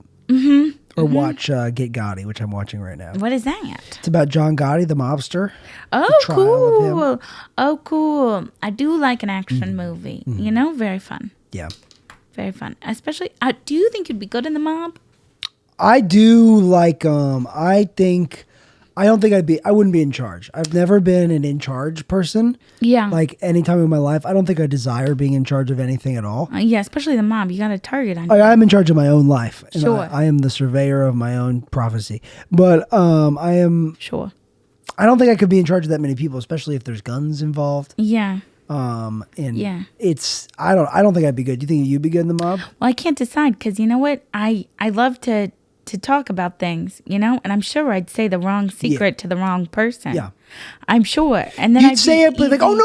Speaker 1: Or watch Get Gotti, which I'm watching right now.
Speaker 2: What is that?
Speaker 1: It's about John Gotti, the mobster.
Speaker 2: Oh,
Speaker 1: the trial of him.
Speaker 2: cool. Oh, cool. I do like an action movie. You know, very fun.
Speaker 1: Yeah.
Speaker 2: Very fun. Especially, do you think you'd be good in the mob?
Speaker 1: I do like, I think I don't think I wouldn't be in charge. I've never been an in charge person.
Speaker 2: Yeah.
Speaker 1: Like any time in my life, I don't think I desire being in charge of anything at all.
Speaker 2: Yeah, especially the mob. You got a target on you.
Speaker 1: I'm in charge of my own life. And
Speaker 2: Sure.
Speaker 1: I am the surveyor of my own prophecy. But I am.
Speaker 2: Sure.
Speaker 1: I don't think I could be in charge of that many people, especially if there's guns involved.
Speaker 2: Yeah.
Speaker 1: And
Speaker 2: Yeah.
Speaker 1: it's I don't think I'd be good. Do you think you'd be good in the mob?
Speaker 2: Well, I can't decide because you know what? I love to talk about things, and I'm sure I'd say the wrong secret to the wrong person.
Speaker 1: Yeah.
Speaker 2: I'm sure. And then
Speaker 1: You'd say it, but like, oh no,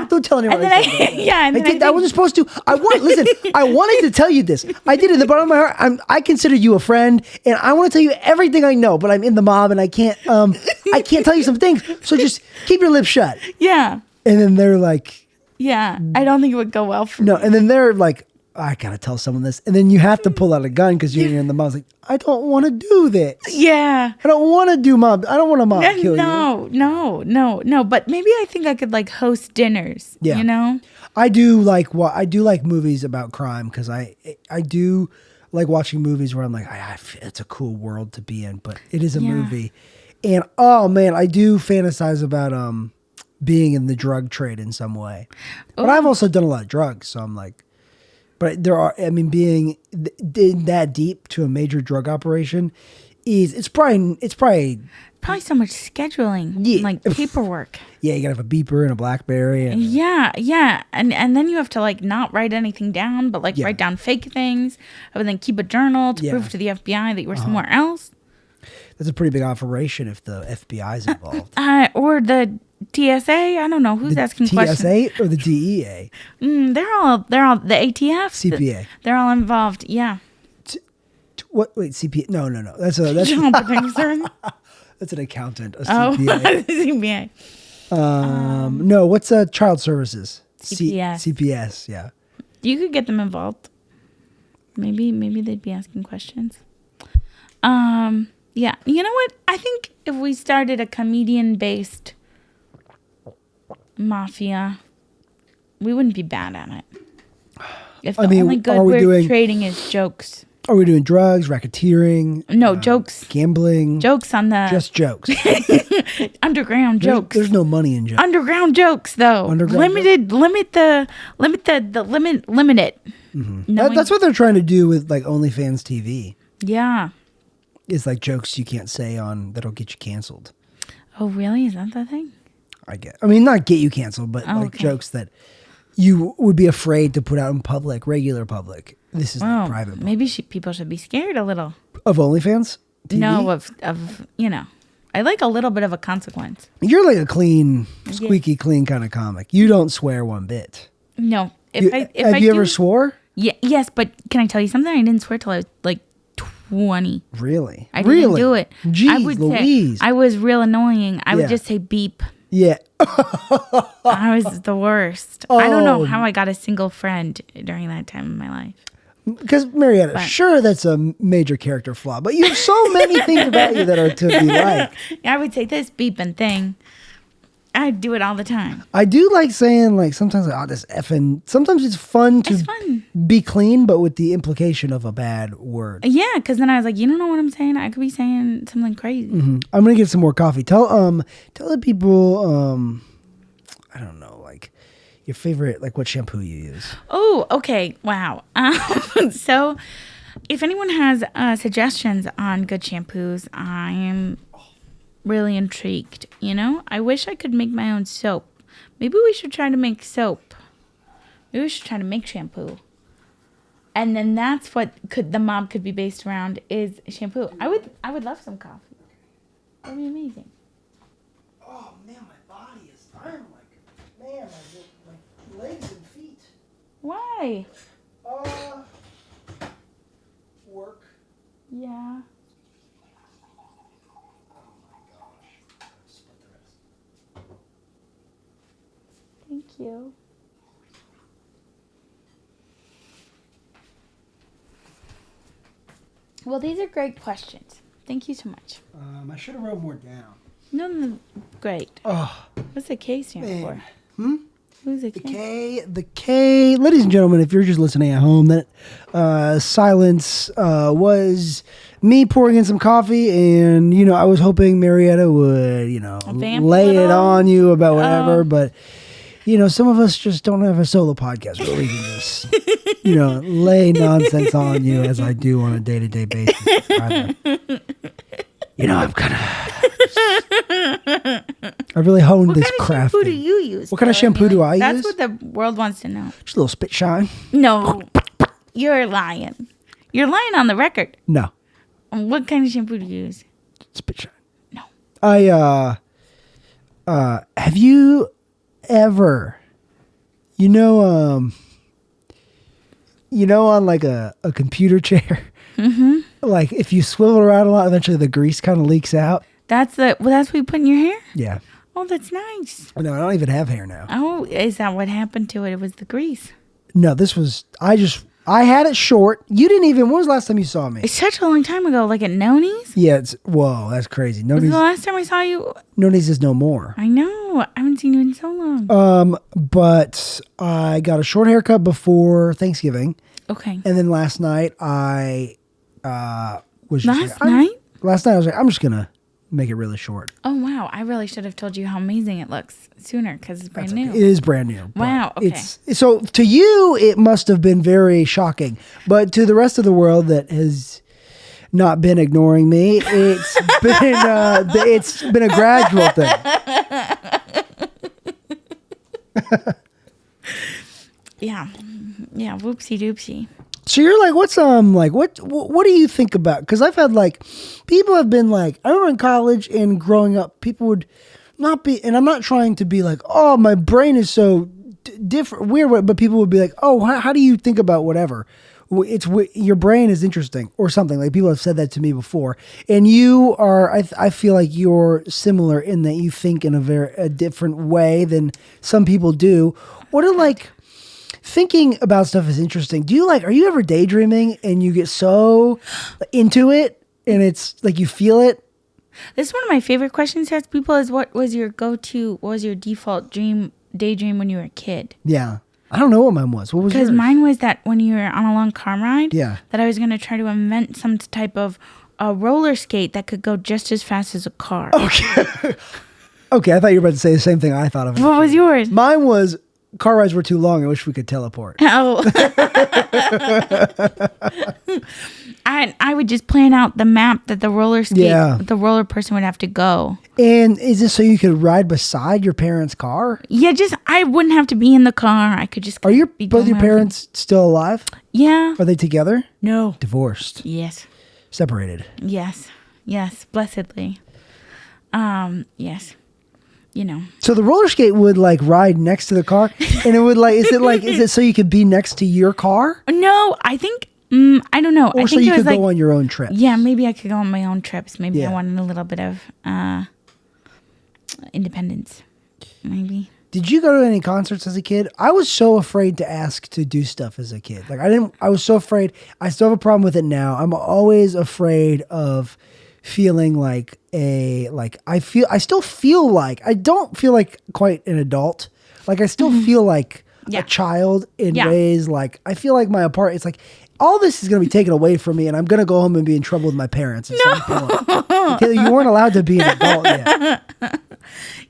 Speaker 1: don't tell anyone. I wasn't supposed to. I wanted to tell you this. I did it in the bottom of my heart. I consider you a friend, and I want to tell you everything I know. But I'm in the mob, and I can't tell you some things. So just keep your lips shut.
Speaker 2: Yeah.
Speaker 1: And then they're like,
Speaker 2: yeah, I don't think it would go well for me.
Speaker 1: no. And then they're like, I gotta tell someone this, and then you have to pull out a gun because you're in the mob. It's like, I don't want to do this.
Speaker 2: Yeah.
Speaker 1: I don't want to do mob. I don't want to mob kill you.
Speaker 2: No. But maybe I think I could like host dinners.
Speaker 1: Yeah. I do like movies about crime because I do like watching movies where I'm like, it's a cool world to be in, but it is a movie, and oh man, I do fantasize about being in the drug trade in some way, but I've also done a lot of drugs, so I'm like. But being that deep to a major drug operation it's probably
Speaker 2: so much scheduling, like paperwork.
Speaker 1: Yeah, you gotta have a beeper and a BlackBerry. And
Speaker 2: yeah, and then you have to like not write anything down, but like write down fake things, and then keep a journal to prove to the FBI that you were somewhere else. That's
Speaker 1: a pretty big operation if the FBI is involved,
Speaker 2: or the TSA. I don't know who's asking questions.
Speaker 1: TSA or the DEA.
Speaker 2: They're all the ATF.
Speaker 1: CPA.
Speaker 2: They're all involved. Yeah.
Speaker 1: What? Wait, CPA? No. That's that's an accountant. A CPA.
Speaker 2: CPA.
Speaker 1: No. What's child services?
Speaker 2: CPS.
Speaker 1: CPS. Yeah.
Speaker 2: You could get them involved. Maybe they'd be asking questions. Yeah. You know what? I think if we started a comedian-based mafia, we wouldn't be bad at it. If the only good we're trading is jokes.
Speaker 1: Are we doing drugs, racketeering?
Speaker 2: No, jokes.
Speaker 1: Gambling.
Speaker 2: Jokes on the...
Speaker 1: Just jokes.
Speaker 2: Underground jokes.
Speaker 1: There's no money in jokes.
Speaker 2: Underground jokes, though. Limit it.
Speaker 1: Mm-hmm. That's what they're trying to do with like OnlyFans TV.
Speaker 2: Yeah.
Speaker 1: It's like jokes you can't say on that'll get you canceled.
Speaker 2: Oh, really? Is that the thing?
Speaker 1: Not get you canceled, but jokes that you would be afraid to put out in public, regular public. This is like private public.
Speaker 2: Maybe people should be scared a little.
Speaker 1: Of OnlyFans? TV?
Speaker 2: No, of I like a little bit of a consequence.
Speaker 1: You're like a clean, squeaky clean kind of comic. You don't swear one bit.
Speaker 2: No.
Speaker 1: Have you ever swore?
Speaker 2: Yeah, yes, but can I tell you something? I didn't swear till I was like 20.
Speaker 1: Really?
Speaker 2: I didn't do it.
Speaker 1: Jeez, Louise.
Speaker 2: I was real annoying. I would just say beep.
Speaker 1: Yeah.
Speaker 2: I was the worst. I don't know how I got a single friend during that time in my life.
Speaker 1: Because Marietta, sure, that's a major character flaw, but you have so many things about you that are to be liked.
Speaker 2: I would say this beeping thing. I do it all the time.
Speaker 1: I do like saying like sometimes this effing. Sometimes it's fun to be clean, but with the implication of a bad word.
Speaker 2: Yeah, because then I was like, you don't know what I'm saying. I could be saying something crazy.
Speaker 1: Mm-hmm. I'm gonna get some more coffee. Tell the people I don't know, like your favorite, like what shampoo you use.
Speaker 2: Oh, okay, wow. So if anyone has suggestions on good shampoos, I am really intrigued. I wish I could make my own soap. Maybe we should try to make soap. Maybe we should try to make shampoo. And then that's what the mob could be based around is shampoo. I would love some coffee. That'd be amazing.
Speaker 1: Oh man, my body is I'm like man, my legs and feet.
Speaker 2: Why?
Speaker 1: Work.
Speaker 2: Yeah. Thank you. Well, these are great questions. Thank you so much.
Speaker 1: I should have wrote more down.
Speaker 2: No, great.
Speaker 1: Oh.
Speaker 2: What's the case stand for?
Speaker 1: What's
Speaker 2: Who's the
Speaker 1: The K. Ladies and gentlemen, if you're just listening at home, that silence was me pouring in some coffee, and I was hoping Marietta would lay it on you about whatever, but some of us just don't have a solo podcast where we can just lay nonsense on you as I do on a day-to-day basis. I'm kind of I really honed this craft.
Speaker 2: What kind of shampoo do you use?
Speaker 1: What kind of shampoo do I use?
Speaker 2: That's what the world wants to know.
Speaker 1: Just a little spit shine.
Speaker 2: No, you're lying. You're lying on the record.
Speaker 1: No.
Speaker 2: What kind of shampoo do you use?
Speaker 1: Spit shine.
Speaker 2: No.
Speaker 1: Have you ever, on like a computer chair, like if you swivel around a lot, eventually the grease kind of leaks out.
Speaker 2: That's what you put in your hair?
Speaker 1: Yeah.
Speaker 2: Oh, that's nice.
Speaker 1: No, I don't even have hair now.
Speaker 2: Oh, is that what happened to it? It was the grease.
Speaker 1: No, I had it short. You didn't even, when was the last time you saw me?
Speaker 2: It's such a long time ago, like at Noni's?
Speaker 1: Yeah, whoa, that's crazy.
Speaker 2: Was the last time I saw you?
Speaker 1: Noni's is no more.
Speaker 2: I know. I haven't seen you in so long.
Speaker 1: But I got a short haircut before Thanksgiving.
Speaker 2: Okay.
Speaker 1: And then last night I was just
Speaker 2: Last night
Speaker 1: I was like, I'm just going to make it really short.
Speaker 2: Oh, wow. I really should have told you how amazing it looks sooner because it's brand new.
Speaker 1: It is brand new.
Speaker 2: Wow. Okay.
Speaker 1: So to you, it must have been very shocking. But to the rest of the world that has not been ignoring me, it's been a gradual thing.
Speaker 2: Yeah. Whoopsie doopsie.
Speaker 1: So you're like, what do you think about? Because I've had people have been like, I remember in college and growing up, people would not be, and I'm not trying to be like, oh, my brain is so different, weird, but people would be like, oh, how do you think about whatever? Your brain is interesting or something. Like people have said that to me before, and you are. I feel like you're similar in that you think in a different way than some people do. What are thinking about stuff is interesting. Are you ever daydreaming and you get so into it and it's like you feel it?
Speaker 2: This is one of my favorite questions to ask people is what was your default daydream when you were a kid?
Speaker 1: Yeah. I don't know what mine was. What was yours?
Speaker 2: Because mine was that when you were on a long car ride,
Speaker 1: yeah, that
Speaker 2: I was going to try to invent some type of a roller skate that could go just as fast as a car.
Speaker 1: Okay. Okay, I thought you were about to say the same thing I thought of.
Speaker 2: What was yours?
Speaker 1: Mine was car rides were too long. I wish we could teleport.
Speaker 2: Oh. I would just plan out the map that the roller person would have to go.
Speaker 1: And is this so you could ride beside your parents' car?
Speaker 2: Yeah, I wouldn't have to be in the car. I could just.
Speaker 1: Are both your parents still alive?
Speaker 2: Yeah.
Speaker 1: Are they together?
Speaker 2: No.
Speaker 1: Divorced.
Speaker 2: Yes.
Speaker 1: Separated.
Speaker 2: Yes. Blessedly. Yes.
Speaker 1: So the roller skate would ride next to the car, and it would is it so you could be next to your car?
Speaker 2: No, I think I don't know.
Speaker 1: Or
Speaker 2: I
Speaker 1: so
Speaker 2: think
Speaker 1: you
Speaker 2: it was
Speaker 1: could go on your own trips.
Speaker 2: Yeah, maybe I could go on my own trips. Maybe I wanted a little bit of independence. Maybe.
Speaker 1: Did you go to any concerts as a kid? I was so afraid to ask to do stuff as a kid. I was so afraid. I still have a problem with it now. I'm always afraid of feeling I still feel like I don't feel like quite an adult. I still feel like a child in ways. I feel like my apartment. It's all this is going to be taken away from me, and I'm going to go home and be in trouble with my parents. At some point. You weren't allowed to be an adult yet.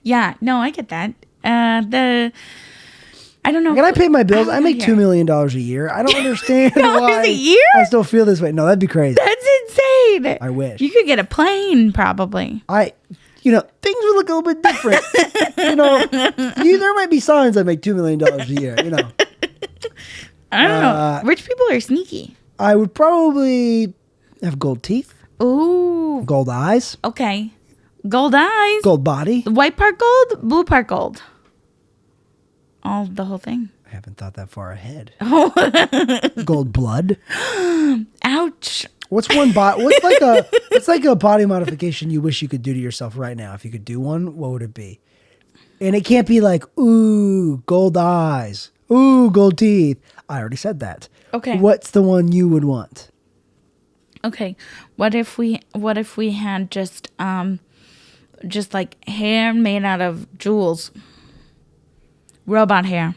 Speaker 2: Yeah, no, I get that. I don't know.
Speaker 1: Can I pay my bills? I make $2 million a year. I don't understand why
Speaker 2: a year?
Speaker 1: I still feel this way. No, that'd be crazy.
Speaker 2: That's insane.
Speaker 1: I wish.
Speaker 2: You could get a plane, probably.
Speaker 1: Things would look a little bit different. There might be signs I make $2 million a year,
Speaker 2: I don't know. Rich people are sneaky.
Speaker 1: I would probably have gold teeth.
Speaker 2: Ooh.
Speaker 1: Gold eyes.
Speaker 2: Okay. Gold eyes.
Speaker 1: Gold body.
Speaker 2: The white part gold, blue part gold. The whole thing.
Speaker 1: I haven't thought that far ahead.
Speaker 2: Oh.
Speaker 1: Gold blood.
Speaker 2: Ouch.
Speaker 1: What's a body modification you wish you could do to yourself right now? If you could do one, what would it be? And it can't be ooh, gold eyes. Ooh, gold teeth. I already said that.
Speaker 2: Okay.
Speaker 1: What's the one you would want?
Speaker 2: Okay. What if we had just hair made out of jewels? Robot hair.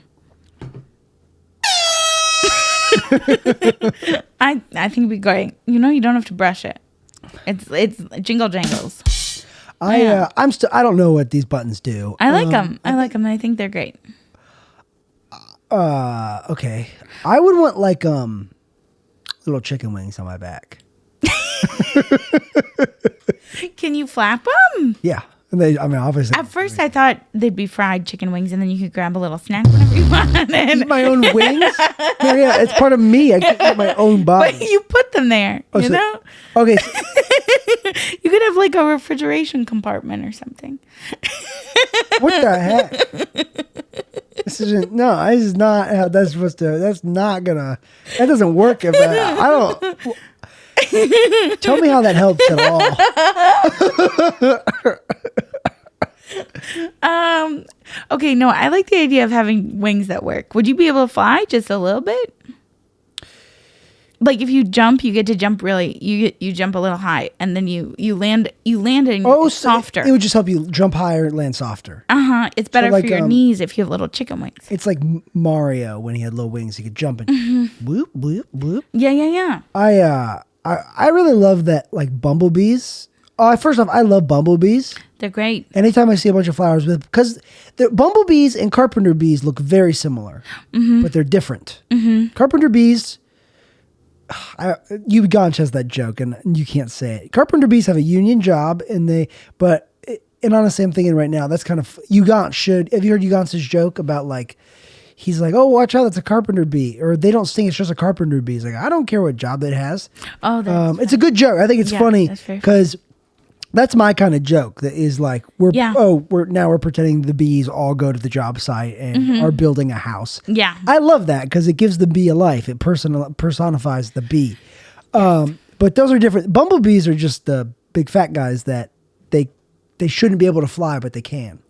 Speaker 2: I think it'd be great. You don't have to brush it. It's jingle jangles.
Speaker 1: I don't know what these buttons do.
Speaker 2: I like them. I think they're great.
Speaker 1: Okay. I would want like little chicken wings on my back.
Speaker 2: Can you flap them?
Speaker 1: Yeah. And obviously.
Speaker 2: At first, I thought they'd be fried chicken wings, and then you could grab a little snack whenever you wanted.
Speaker 1: Eat my own wings? Yeah, it's part of me. I can't eat my own body.
Speaker 2: But you put them there, you know?
Speaker 1: Okay.
Speaker 2: You could have like a refrigeration compartment or something.
Speaker 1: What the heck? This is not how that's supposed to. That's not gonna. That doesn't work. I don't. Tell me how that helps at
Speaker 2: all. Okay, no, I like the idea of having wings that work. Would you be able to fly just a little bit? Like if you jump, you get to jump really. You jump a little high, and then you land. You land and it's softer.
Speaker 1: It would just help you jump higher and land softer.
Speaker 2: It's better for your knees if you have little chicken wings.
Speaker 1: It's like Mario when he had little wings. He could jump and whoop whoop whoop.
Speaker 2: Yeah.
Speaker 1: I really love that, like bumblebees. First off, I love bumblebees.
Speaker 2: They're great.
Speaker 1: Anytime I see a bunch of flowers because the bumblebees and carpenter bees look very similar, but they're different. Carpenter bees. You Ganch has that joke, and you can't say it. Carpenter bees have a union job, and honestly, I'm thinking right now that's kind of Ganch should. Have you heard Ganch's joke about like? He's like, oh, watch out, that's a carpenter bee. Or they don't sting, it's just a carpenter bee. He's like, I don't care what job it has.
Speaker 2: Oh,
Speaker 1: it's a good joke. I think it's funny because that's my kind of joke. That is like, we're pretending the bees all go to the job site and are building a house.
Speaker 2: Yeah.
Speaker 1: I love that because it gives the bee a life. It personifies the bee. But those are different. Bumblebees are just the big fat guys that they shouldn't be able to fly, but they can.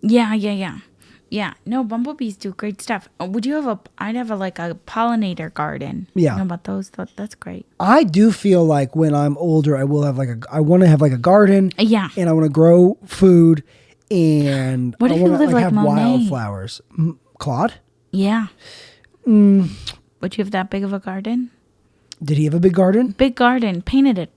Speaker 2: Yeah, no, bumblebees do great stuff. Would you have I'd have a pollinator garden.
Speaker 1: Yeah.
Speaker 2: You know about those? That's great.
Speaker 1: I do feel like when I'm older, I will have I want to have like a garden.
Speaker 2: Yeah.
Speaker 1: And I want to grow food and
Speaker 2: what if you live like
Speaker 1: have
Speaker 2: Monet?
Speaker 1: wildflowers. Claude?
Speaker 2: Yeah. Would you have that big of a garden?
Speaker 1: Did he have a big garden?
Speaker 2: Big garden. Painted it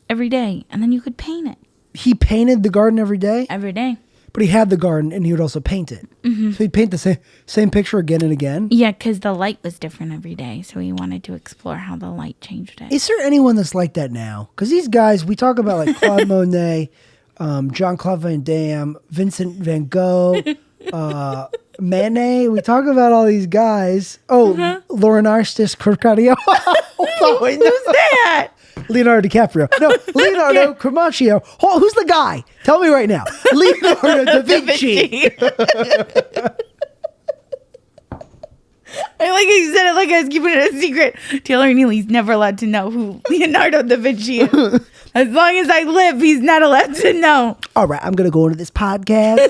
Speaker 2: every day. And then you could paint it.
Speaker 1: He painted the garden every day?
Speaker 2: Every day.
Speaker 1: But he had the garden, and he would also paint it. So he'd paint the same picture again and again?
Speaker 2: Yeah, because the light was different every day. So he wanted to explore how the light changed it.
Speaker 1: Is there anyone that's like that now? Because these guys, we talk about like Claude Monet, Jean-Claude Van Damme, Vincent van Gogh, Manet. We talk about all these guys. Oh, Lauren Arstis Curcario.
Speaker 2: Who's that?
Speaker 1: Leonardo DiCaprio. No, Leonardo Cramaccio. Who's the guy? Tell me right now. Leonardo da Vinci.
Speaker 2: I like you said it like I was keeping it a secret. Taylor Neely's never allowed to know who Leonardo da Vinci is. As long as I live, he's not allowed to know.
Speaker 1: All right, I'm going to go into this podcast.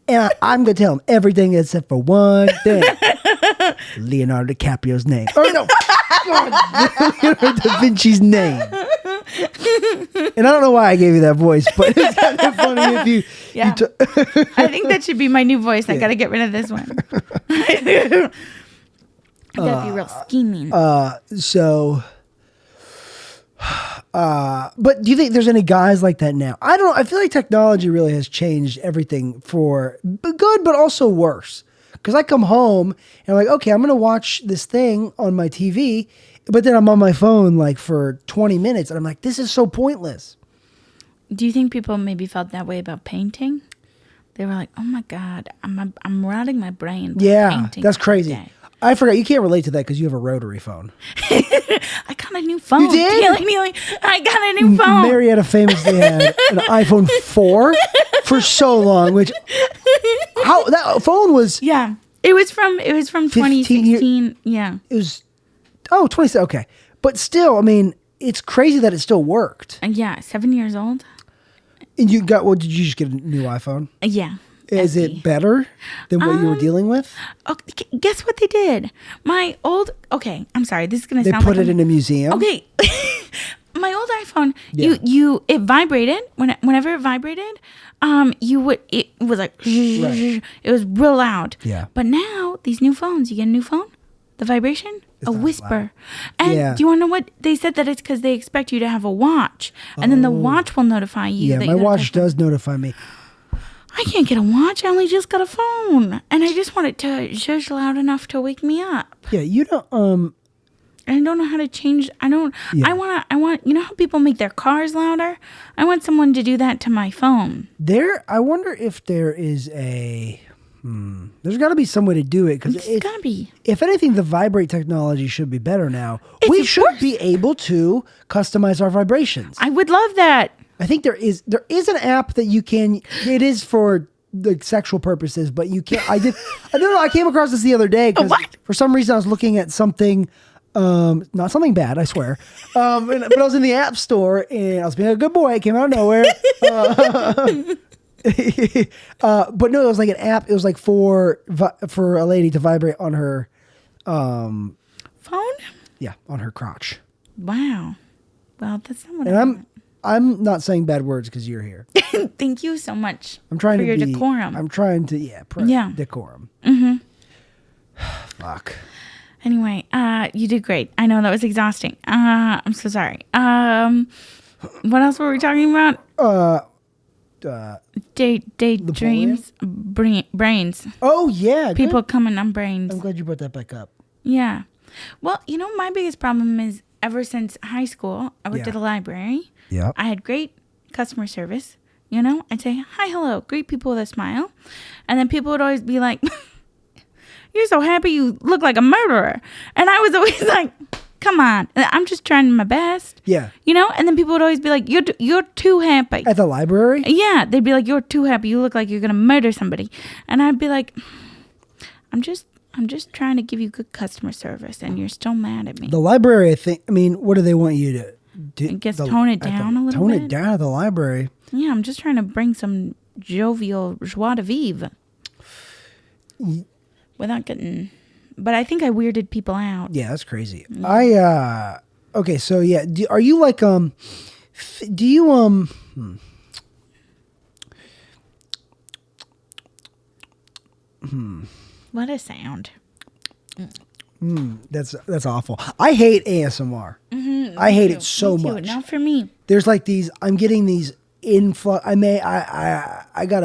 Speaker 1: And I'm going to tell him everything except for one thing. Leonardo DiCaprio's name. Oh, no. Leonardo da Vinci's name. And I don't know why I gave you that voice, but it's kind of funny if you...
Speaker 2: Yeah. I think that should be my new voice. I got to get rid of this one. I got to be real scheming.
Speaker 1: But do you think there's any guys like that now? I don't know. I feel like technology really has changed everything for good, but also worse. Because I come home and I'm like, okay, I'm going to watch this thing on my TV, but then I'm on my phone like for 20 minutes and I'm like, this is so pointless.
Speaker 2: Do you think people maybe felt that way about painting? They were like, oh my God, I'm rotting my brain.
Speaker 1: Yeah, that's crazy. I forgot. You can't relate to that because you have a rotary phone.
Speaker 2: I got a new phone.
Speaker 1: You did?
Speaker 2: I got a new phone.
Speaker 1: Marietta famously had an iPhone 4 for so long, which that phone was.
Speaker 2: Yeah, it was from 2016. Yeah,
Speaker 1: it was. 20. Okay, but still, I mean, it's crazy that it still worked.
Speaker 2: Yeah, 7 years old.
Speaker 1: And you got? Well, did you just get a new iPhone?
Speaker 2: Yeah.
Speaker 1: Is it better than what you were dealing with?
Speaker 2: Okay, guess what they did? I'm sorry, this is going to sound
Speaker 1: like... They put it in a museum?
Speaker 2: Okay. my old iPhone,
Speaker 1: Yeah.
Speaker 2: it vibrated whenever it vibrated. It was like,
Speaker 1: Right.
Speaker 2: it was real loud.
Speaker 1: Yeah.
Speaker 2: But now these new phones, you get a new phone, the vibration, a
Speaker 1: not
Speaker 2: whisper. And
Speaker 1: Yeah.
Speaker 2: do you want to know what they said? That it's because they expect you to have a watch, and then the watch will notify you.
Speaker 1: Yeah,
Speaker 2: that
Speaker 1: my
Speaker 2: you gotta
Speaker 1: watch
Speaker 2: touch them.
Speaker 1: does notify me.
Speaker 2: I can't get a watch. I only just got a phone, and I just want it to zhuzh loud enough to wake me up.
Speaker 1: Yeah, you don't.
Speaker 2: I don't know how to change. I don't.
Speaker 1: Yeah.
Speaker 2: I want. You know how people make their cars louder? I want someone to do that to my phone.
Speaker 1: I wonder if there is a. There's got to be some way to do it because
Speaker 2: It's gotta be.
Speaker 1: If anything, the vibrate technology should be better now.
Speaker 2: It's
Speaker 1: We should
Speaker 2: worse.
Speaker 1: be able to customize our vibrations.
Speaker 2: I would love that.
Speaker 1: I think there is an app that you can. It is for like sexual purposes, but you can't. I don't know. I came across this the other day because
Speaker 2: What?
Speaker 1: for some reason I was looking at something. Not something bad, I swear. But I was in the app store and I was being a good boy. It came out of nowhere. But no, it was like an app. It was like for a lady to vibrate on her,
Speaker 2: Phone?
Speaker 1: on her crotch.
Speaker 2: Wow. Well, that's not what
Speaker 1: And I'm not saying bad words because you're here.
Speaker 2: Thank you so much.
Speaker 1: I'm trying
Speaker 2: for
Speaker 1: to
Speaker 2: your
Speaker 1: be
Speaker 2: decorum.
Speaker 1: I'm trying to decorum.
Speaker 2: Mm-hmm.
Speaker 1: Fuck.
Speaker 2: Anyway, you did great. I know that was exhausting. I'm so sorry. What else were we talking about? Daydreams, brains.
Speaker 1: Oh yeah, good.
Speaker 2: People coming on brains.
Speaker 1: I'm glad you brought that back up.
Speaker 2: Yeah. Well, you know, my biggest problem is ever since high school, I worked
Speaker 1: Yeah.
Speaker 2: at a library.
Speaker 1: Yeah.
Speaker 2: I had great customer service. You know, I'd say, hi, hello, greet people with a smile. And then people would always be like, you're so happy you look like a murderer. And I was always like, come on, I'm just trying my best.
Speaker 1: Yeah.
Speaker 2: You know, and then people would always be like, you're too happy.
Speaker 1: At the library?
Speaker 2: Yeah, they'd be like, you're too happy. You look like you're going to murder somebody. And I'd be like, I'm just trying to give you good customer service, and you're still mad at me.
Speaker 1: The library, I mean, what do they want you to do?
Speaker 2: I guess tone it down a little
Speaker 1: Tone
Speaker 2: bit.
Speaker 1: it down at the library.
Speaker 2: Yeah, I'm just trying to bring some jovial joie de vivre. Without getting... But I think I weirded people out.
Speaker 1: Yeah, that's crazy. Okay, so yeah, are you like, do you,
Speaker 2: What a sound.
Speaker 1: That's awful. I hate ASMR. I hate it so
Speaker 2: Me too,
Speaker 1: much.
Speaker 2: Not for me.
Speaker 1: There's like these, I'm getting these influx. I got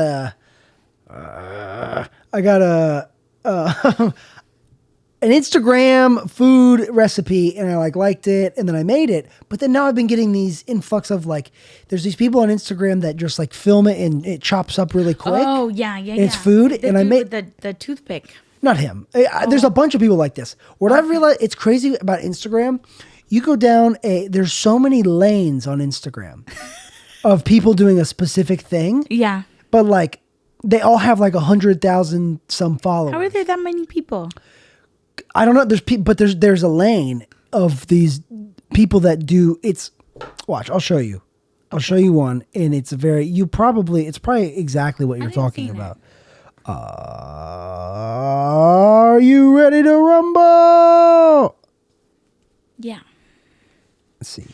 Speaker 1: an Instagram food recipe and I liked it and then I made it. But then now I've been getting these influx of like, there's these people on Instagram that just like film it and it chops up really quick.
Speaker 2: Oh, yeah.
Speaker 1: It's food,
Speaker 2: The
Speaker 1: and I
Speaker 2: dude
Speaker 1: made-
Speaker 2: with the toothpick.
Speaker 1: Not him. There's a bunch of people like this. What I've realized, it's crazy about Instagram. You go down there's so many lanes on Instagram of people doing a specific thing.
Speaker 2: Yeah.
Speaker 1: But like, they all have like 100,000 some followers.
Speaker 2: How are there that many people?
Speaker 1: I don't know. There's a lane of these people that do it's. Watch, I'll show you. I'll show you one, and it's probably exactly what you're
Speaker 2: haven't
Speaker 1: talking
Speaker 2: seen it.
Speaker 1: about. Are you ready to rumble?
Speaker 2: Yeah.
Speaker 1: Let's see.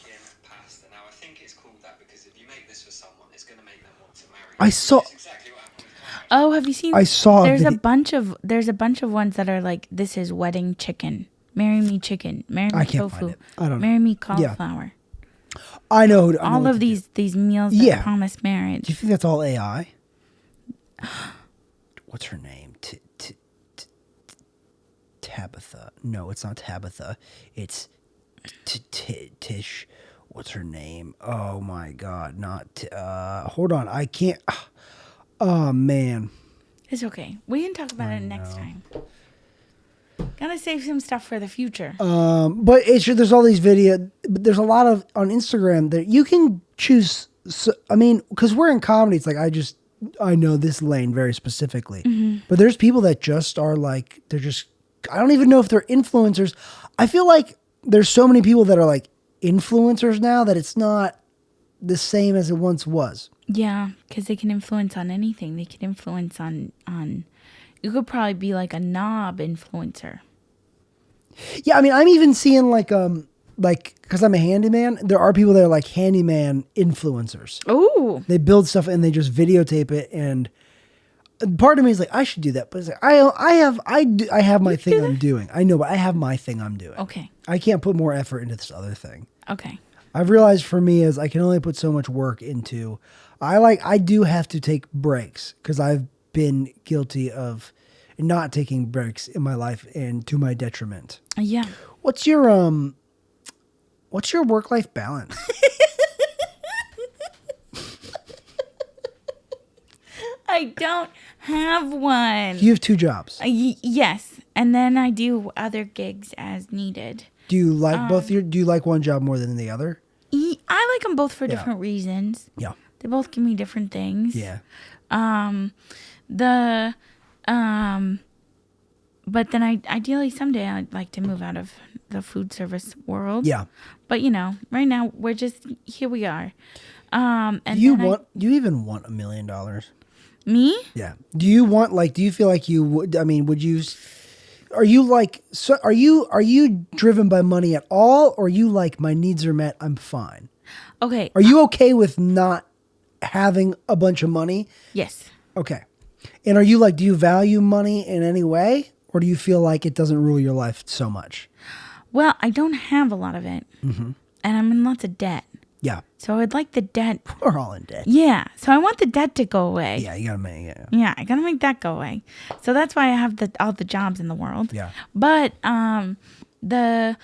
Speaker 3: Pasta. Now I think it's called that because if you make this for someone, it's going to make them want to marry you.
Speaker 1: I saw.
Speaker 3: That's exactly what happened with Karen.
Speaker 2: Oh, have you seen?
Speaker 1: I saw a
Speaker 2: There's a
Speaker 1: video-
Speaker 2: bunch of ones that are like, this is wedding chicken. Marry me chicken. Marry me
Speaker 1: I can't
Speaker 2: tofu.
Speaker 1: find it. I don't know.
Speaker 2: Marry me
Speaker 1: Yeah.
Speaker 2: cauliflower.
Speaker 1: I know. I know
Speaker 2: All
Speaker 1: what
Speaker 2: of
Speaker 1: to do.
Speaker 2: these meals that
Speaker 1: Yeah.
Speaker 2: promise
Speaker 1: Do
Speaker 2: marriage.
Speaker 1: you think that's all AI? What's her name? Tabitha. No, it's not Tabitha. It's Tish. What's her name? Oh my God. Not. Hold on. I can't. Oh man.
Speaker 2: It's okay. We can talk about it next time. Gotta save some stuff for the future.
Speaker 1: But there's all these videos. But there's a lot of on Instagram that you can choose. So, I mean, because we're in comedy, it's like I know this lane very specifically. But there's people that just are like they're just. I don't even know if they're influencers. I feel like there's so many people that are like influencers now that it's not the same as it once was.
Speaker 2: Yeah, because they can influence on anything. They can influence on. You could probably be like a knob influencer.
Speaker 1: Yeah, I mean, I'm even seeing like like, because I'm a handyman, there are people that are like handyman influencers.
Speaker 2: Ooh.
Speaker 1: They build stuff and they just videotape it, and part of me is like, I should do that, but it's like, I have my thing I'm doing. I know, but I have my thing I'm doing.
Speaker 2: Okay.
Speaker 1: I can't put more effort into this other thing.
Speaker 2: Okay.
Speaker 1: I've realized for me is I can only put so much work into. I do have to take breaks because I've been guilty of not taking breaks in my life and to my detriment.
Speaker 2: Yeah.
Speaker 1: What's your work-life balance?
Speaker 2: I don't have one.
Speaker 1: You have 2 jobs.
Speaker 2: Yes, and then I do other gigs as needed.
Speaker 1: Do you like do you like one job more than the other?
Speaker 2: I like them both for different reasons.
Speaker 1: Yeah.
Speaker 2: They both give me different things.
Speaker 1: Yeah.
Speaker 2: But then ideally someday I'd like to move out of the food service world.
Speaker 1: Yeah.
Speaker 2: But right now we're just here we are. And
Speaker 1: Do you even want $1 million?
Speaker 2: me?
Speaker 1: Yeah. Do you feel like you would, I mean, would you, are you driven by money at all? Or are you like, my needs are met, I'm fine?
Speaker 2: Okay.
Speaker 1: Are you okay with not having a bunch of money?
Speaker 2: Yes.
Speaker 1: Okay. And are you like, do you value money in any way? Or do you feel like it doesn't rule your life so much?
Speaker 2: Well, I don't have a lot of it. Mm-hmm. And I'm in lots of debt.
Speaker 1: Yeah.
Speaker 2: So I'd like the debt.
Speaker 1: We're all in debt.
Speaker 2: Yeah. So I want the debt to go away.
Speaker 1: Yeah, you gotta make it.
Speaker 2: Yeah, I gotta make that go away. So that's why I have all the jobs in the world.
Speaker 1: Yeah.
Speaker 2: But but then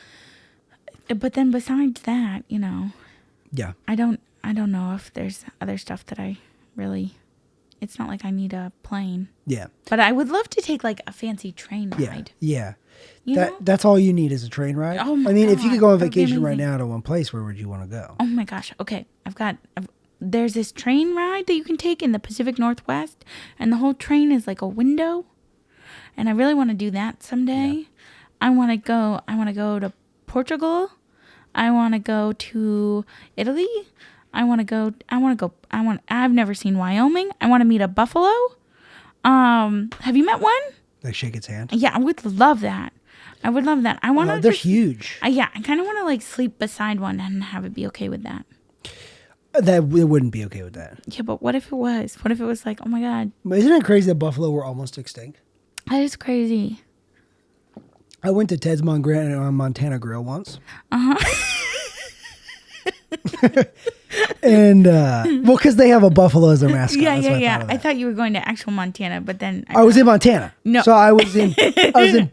Speaker 2: besides that,
Speaker 1: Yeah.
Speaker 2: I don't know if there's other stuff that I really. It's not like I need a plane.
Speaker 1: Yeah.
Speaker 2: But I would love to take like a fancy train
Speaker 1: Yeah.
Speaker 2: ride.
Speaker 1: Yeah.
Speaker 2: You know?
Speaker 1: That's all you need is a train ride.
Speaker 2: Oh my
Speaker 1: I mean, if you
Speaker 2: God,
Speaker 1: could go on
Speaker 2: that would be
Speaker 1: vacation right
Speaker 2: amazing.
Speaker 1: now to one place, where would you want to go?
Speaker 2: Oh my gosh. Okay. There's this train ride that you can take in the Pacific Northwest, and the whole train is like a window. And I really want to do that someday.
Speaker 1: Yeah.
Speaker 2: I want to go to Portugal. I want to go to Italy. I've never seen Wyoming. I want to meet a buffalo. Have you met one?
Speaker 1: Like shake its hand?
Speaker 2: Yeah, I would love that. I want to.
Speaker 1: They're huge.
Speaker 2: Yeah, I kind of want to like sleep beside one and have it be okay with that.
Speaker 1: That it wouldn't be okay with that.
Speaker 2: Yeah, but what if it was? What if it was like, oh my God,
Speaker 1: But isn't it crazy that buffalo were almost extinct?
Speaker 2: that is crazy.
Speaker 1: I went to Ted's Montana Grill once. And well, because they have a buffalo as their mascot.
Speaker 2: Yeah,
Speaker 1: That's what
Speaker 2: yeah. I thought you were going to actual Montana, but then
Speaker 1: I was in Montana.
Speaker 2: No.
Speaker 1: So I was in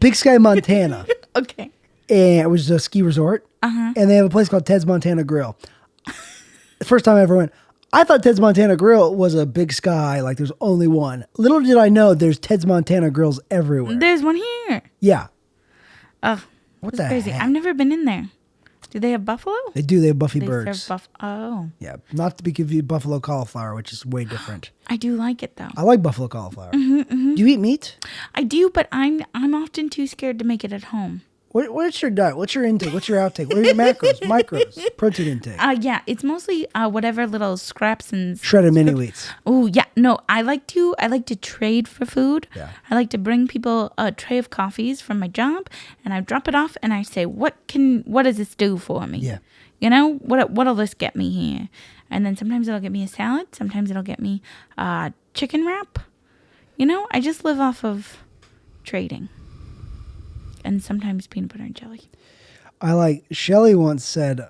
Speaker 1: Big Sky, Montana,
Speaker 2: okay.
Speaker 1: and it was a ski resort. And they have a place called Ted's Montana Grill. The first time I ever went, I thought Ted's Montana Grill was a Big Sky, like there's only one. Little did I know there's Ted's Montana Grills everywhere.
Speaker 2: There's one here.
Speaker 1: Yeah.
Speaker 2: Oh,
Speaker 1: What
Speaker 2: that's
Speaker 1: the
Speaker 2: crazy.
Speaker 1: heck?
Speaker 2: I've never been in there. Do they have buffalo?
Speaker 1: They do. They have Buffy
Speaker 2: They
Speaker 1: birds.
Speaker 2: serve oh,
Speaker 1: Yeah. Not to give you buffalo cauliflower, which is way different.
Speaker 2: I do like it though.
Speaker 1: I like buffalo cauliflower. Do you eat meat?
Speaker 2: I do, but I'm often too scared to make it at home.
Speaker 1: What's your diet? What's your intake? What's your outtake? What are your macros, micros, protein intake?
Speaker 2: Yeah, it's mostly whatever little scraps and
Speaker 1: Shredded mini wheats.
Speaker 2: Oh yeah, no, I like to trade for food.
Speaker 1: Yeah.
Speaker 2: I like to bring people a tray of coffees from my job, and I drop it off, and I say, what does this do for me?
Speaker 1: Yeah.
Speaker 2: What'll this get me here? And then sometimes it'll get me a salad. Sometimes it'll get me chicken wrap. I just live off of trading. And sometimes peanut butter and jelly.
Speaker 1: Shelley once said